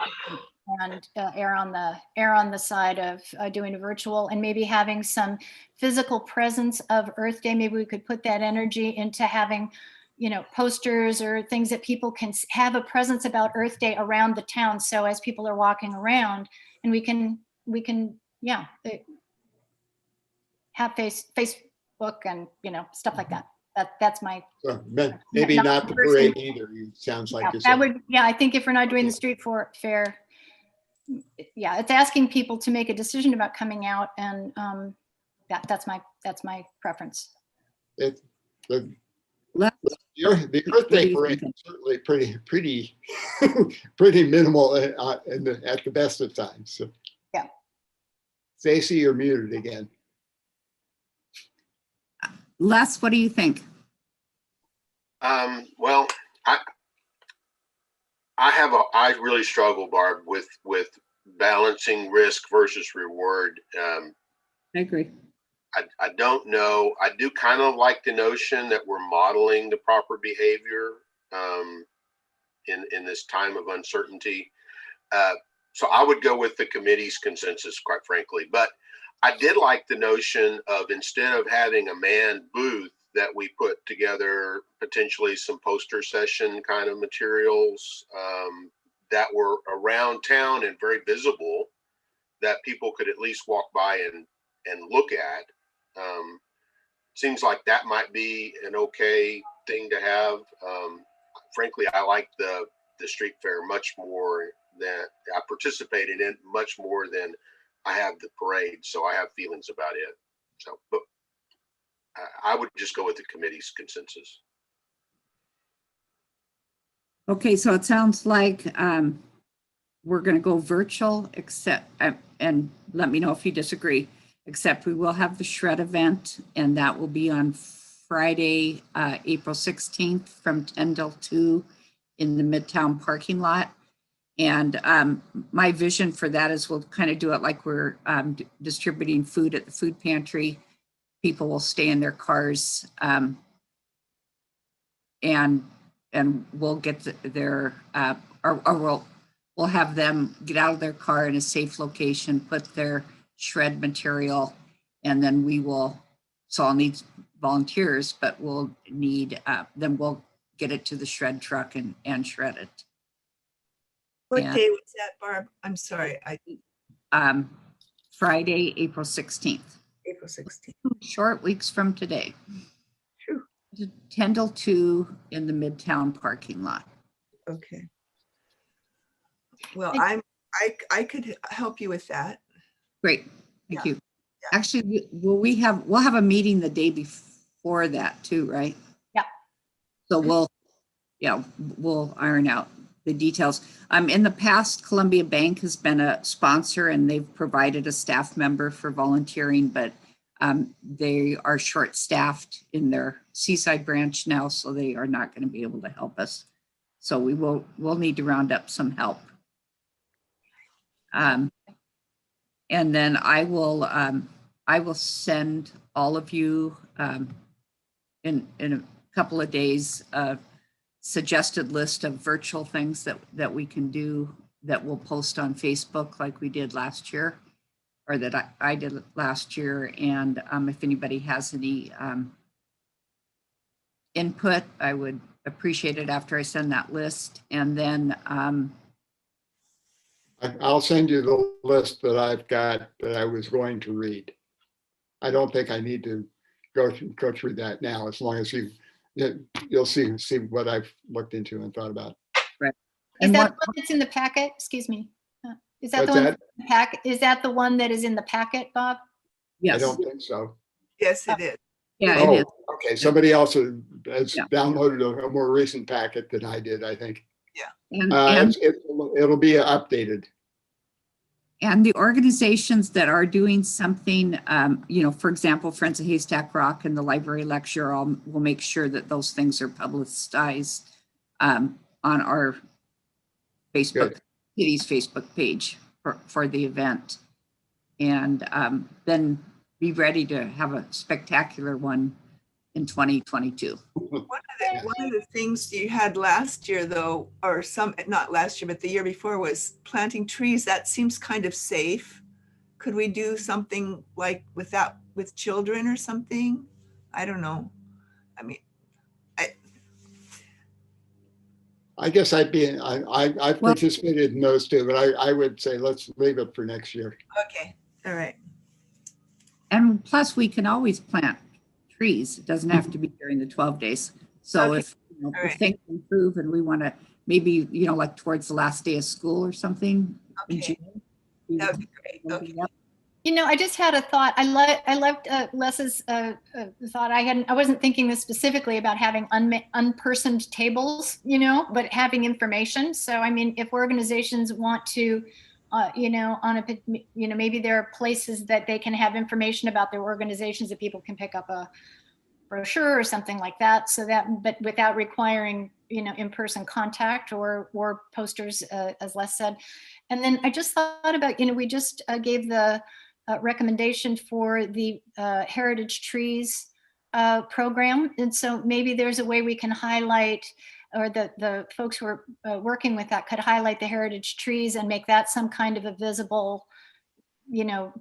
and err on the side of doing a virtual and maybe having some physical presence of Earth Day. Maybe we could put that energy into having, posters or things that people can have a presence about Earth Day around the town. So as people are walking around, and we can have Facebook and stuff like that. That's my. So maybe not the parade either. It sounds like you're saying. I think if we're not doing the street fair, it's asking people to make a decision about coming out, and that's my preference. The Earth Day parade is certainly pretty minimal at the best of times. So. Yeah. Stacy, you're muted again. Les, what do you think? Well, I really struggle, Barb, with balancing risk versus reward. I agree. I don't know. I do kind of like the notion that we're modeling the proper behavior in this time of uncertainty. So I would go with the committee's consensus, quite frankly. But I did like the notion of, instead of having a manned booth, that we put together potentially some poster session kind of materials that were around town and very visible, that people could at least walk by and look at. seems like that might be an okay thing to have. Frankly, I like the street fair much more than I participated in, much more than I have the parade. So I have feelings about it. So, but I would just go with the committee's consensus. Okay, so it sounds like we're going to go virtual, except, and let me know if you disagree, except we will have the shred event, and that will be on Friday, April 16th from 10 till 2 in the Midtown parking lot. And my vision for that is we'll kind of do it like we're distributing food at the food pantry. People will stay in their cars, and we'll get their, or we'll have them get out of their car in a safe location, put their shred material, and then we will, so I'll need volunteers, but we'll need, then we'll get it to the shred truck and shred it. What Yeah. day was that, Barb? I'm sorry, Friday, April 16th, April 16th. short weeks from today. Phew. 10 till 2 in the Midtown parking lot. Okay. Well, I- I could help you with that. Great, thank Yeah, you. Actually, we'll have a meeting the day before that too, right? Yeah. So we'll iron out the details. In the past, Columbia Bank has been a sponsor and they've provided a staff member for volunteering, but they are short-staffed in their Seaside branch now, so they are not going to be able to help us. So we'll need to round up some help. And then I will send all of you in a couple of days a suggested list of virtual things that we can do that we'll post on Facebook like we did last year, or that I did last year. And if anybody has any input, I would appreciate it after I send that list. And then I'll send you the list that I've got that I was going to read. I don't think I need to go through that now, as long as you'll see what I've looked into and thought about. Is And that what- the one that's in the packet? Excuse me. Is that the What's one that? in the packet? Is that the one that is in the packet, Bob? I yes, don't think so. Yes, it is. yeah, it is. Oh, okay. Somebody else has Yeah. downloaded a more recent packet than I did, I think. And It'll be updated. And the organizations that are doing something, for example, Friends of Haystack Rock and the library lecture, we'll make sure that those things are publicized on our Facebook, Good. city's Facebook page for the event. And then be ready to have a spectacular one in 2022. One of the things you had last year, though, or not last year, but the year before, was planting trees. That seems kind of safe. Could we do something like with children or something? I don't know. I mean, I guess I've participated in those too, but I would say let's leave it for next year. okay, all right. And plus, we can always plant trees. It doesn't have to be during the 12 days. So Okay. if All if right. things improve and we want to maybe, like towards the last day of school or something in Okay, June. we that would be great. will do Okay. that. I just had a thought. I loved Les's thought. I wasn't thinking this specifically about having unpersoned tables, but having information. So, I mean, if organizations want to, maybe there are places that they can have information about their organizations that people can pick up a brochure or something like that. So but without requiring, in-person contact or posters, as Les said. And then I just thought about, we just gave the recommendation for the Heritage Trees program. And so maybe there's a way we can highlight, or the folks who are working with that could highlight the heritage trees and make that some kind of a visible,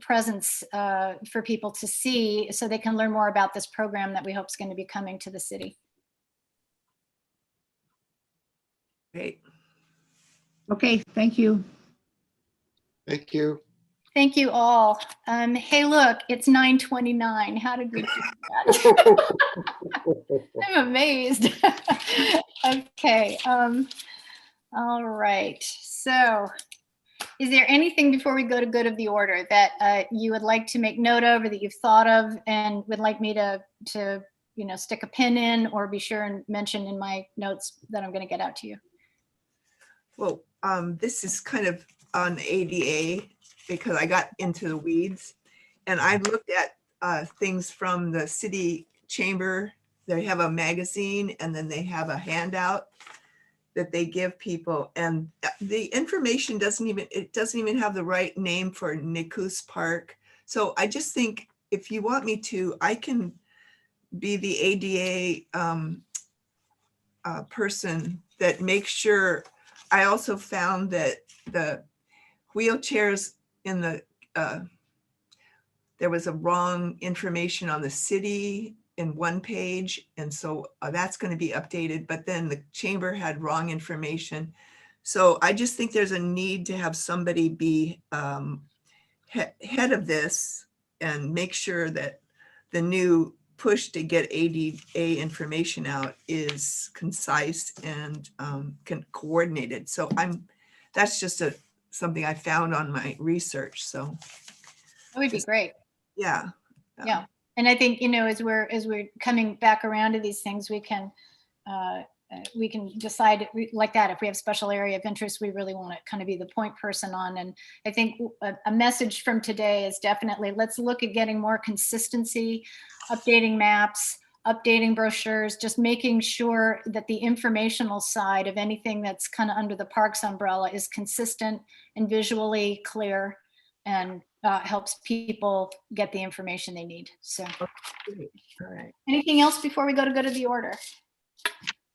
presence for people to see, so they can learn more about this program that we hope is going to be coming to the city. Great. Okay, thank you. Thank you. Thank you all. Hey, look, it's 9:29. How did we do that? I'm amazed. Okay. All right. So is there anything before we go to good of the order that you would like to make note of or that you've thought of and would like me to stick a pin in or be sure and mention in my notes that I'm going to get out to you? Well, this is kind of on ADA because I got into the weeds and I looked at things from the city chamber. They have a magazine and then they have a handout that they give people, and the information doesn't even have the right name for Nikus Park. So I just think if you want me to, I can be the ADA person that makes sure. I also found that the wheelchairs in the, there was a wrong information on the city in one page. And so that's going to be updated, but then the chamber had wrong information. So I just think there's a need to have somebody be head of this and make sure that the new push to get ADA information out is concise and coordinated. So that's just something I found on my research. So That would be great. yeah. Yeah. And I think, as we're coming back around to these things, we can decide like that. If we have special area of interest, we really want to kind of be the point person on. And I think a message from today is definitely, let's look at getting more consistency, updating maps, updating brochures, just making sure that the informational side of anything that's kind of under the parks umbrella is consistent and visually clear and helps people get the information they need. So, All right. anything else before we go to the order?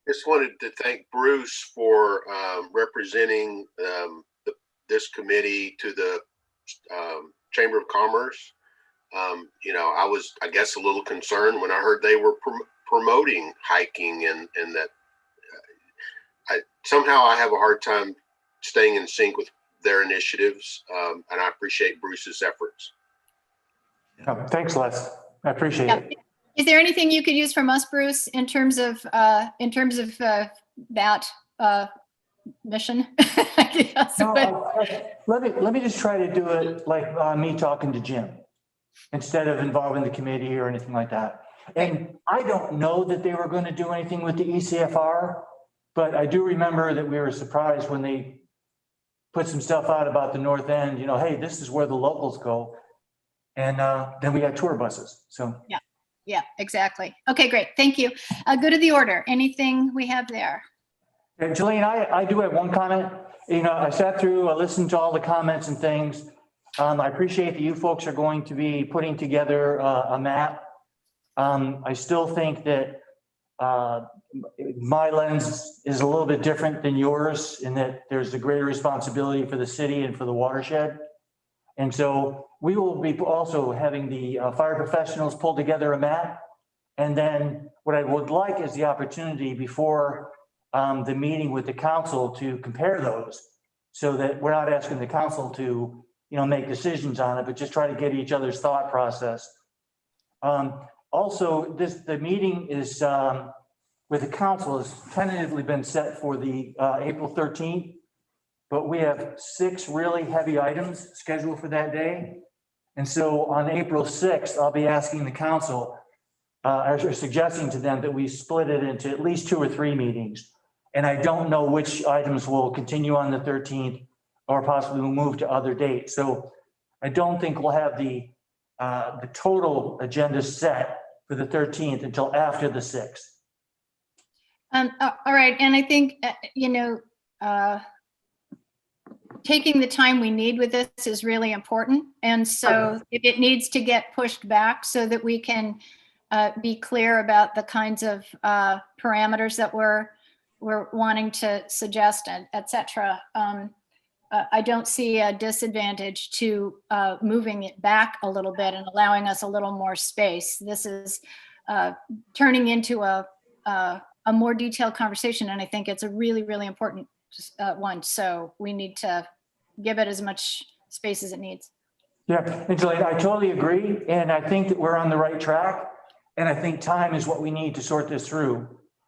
Just wanted to thank Bruce for representing this committee to the Chamber of Commerce. I was, I guess, a little concerned when I heard they were promoting hiking and that somehow I have a hard time staying in sync with their initiatives, and I appreciate Bruce's efforts. Thanks, Les. I appreciate it. Is there anything you could use from us, Bruce, in terms of that mission? No, let me just try to do it like me talking to Jim instead of involving the committee or anything like that. And I don't know that they were going to do anything with the ECFR, but I do remember that we were surprised when they put some stuff out about the north end, hey, this is where the locals go. And then we got tour buses. So yeah, exactly. Okay, great. Thank you. Go to the order. Anything we have there? And Jillian, I do have one comment. I sat through, I listened to all the comments and things. I appreciate that you folks are going to be putting together a map. I still think that my lens is a little bit different than yours in that there's a greater responsibility for the city and for the watershed. And so we will be also having the fire professionals pull together a map. And then what I would like is the opportunity before the meeting with the council to compare those so that we're not asking the council to, make decisions on it, but just try to get each other's thought process. Also, the meeting is with the council has tentatively been set for the April 13th, but we have 6 really heavy items scheduled for that day. And so on April 6th, I'll be asking the council or suggesting to them that we split it into at least 2 or 3 meetings. And I don't know which items will continue on the 13th or possibly will move to other dates. So I don't think we'll have the total agenda set for the 13th until after the 6th. All right. And I think, taking the time we need with this is really important. And so if it needs to get pushed back so that we can be clear about the kinds of parameters that we're wanting to suggest, and et cetera. I don't see a disadvantage to moving it back a little bit and allowing us a little more space. This is turning into a more detailed conversation, and I think it's a really, really important one. So we need to give it as much space as it needs. Yeah, Angelina, I totally agree. And I think that we're on the right track. And I think time is what we need to sort this through.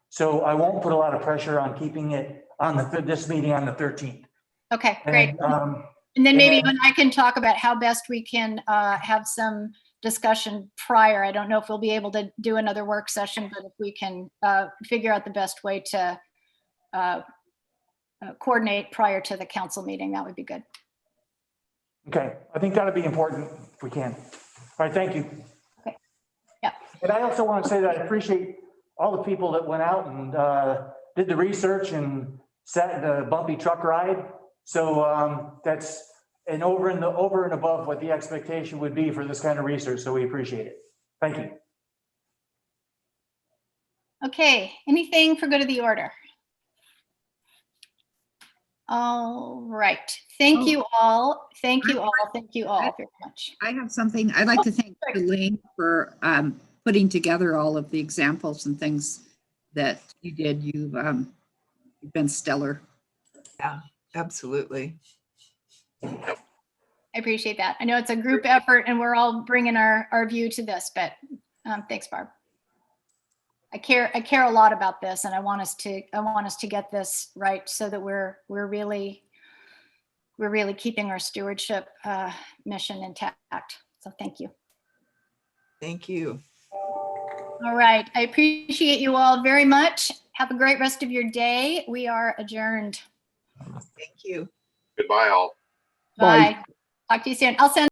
So I won't put a lot of pressure on keeping it on this meeting on the 13th. Okay, great. And, And then maybe and- you and I can talk about how best we can have some discussion prior. I don't know if we'll be able to do another work session, but if we can figure out the best way to coordinate prior to the council meeting, that would be good. Okay, I think that'd be important if we can. All right, thank you. Okay. Yeah. And I also want to say that I appreciate all the people that went out and did the research and sat in a bumpy truck ride. So that's over and above what the expectation would be for this kind of research. So we appreciate it. Thank you. Okay, anything for good of the order? All right. Thank you all. Thank you all. Thank you all very much. I have something. I'd like to thank Elaine for putting together all of the examples and things that you did. You've been stellar. Yeah, absolutely. I appreciate that. I know it's a group effort and we're all bringing our view to this, but thanks, Barb. I care a lot about this, and I want us to get this right so that we're really keeping our stewardship mission intact. So thank you. Thank you. All right. I appreciate you all very much. Have a great rest of your day. We are adjourned. Thank you. Goodbye, all. Bye. Bye. Talk to you soon. I'll send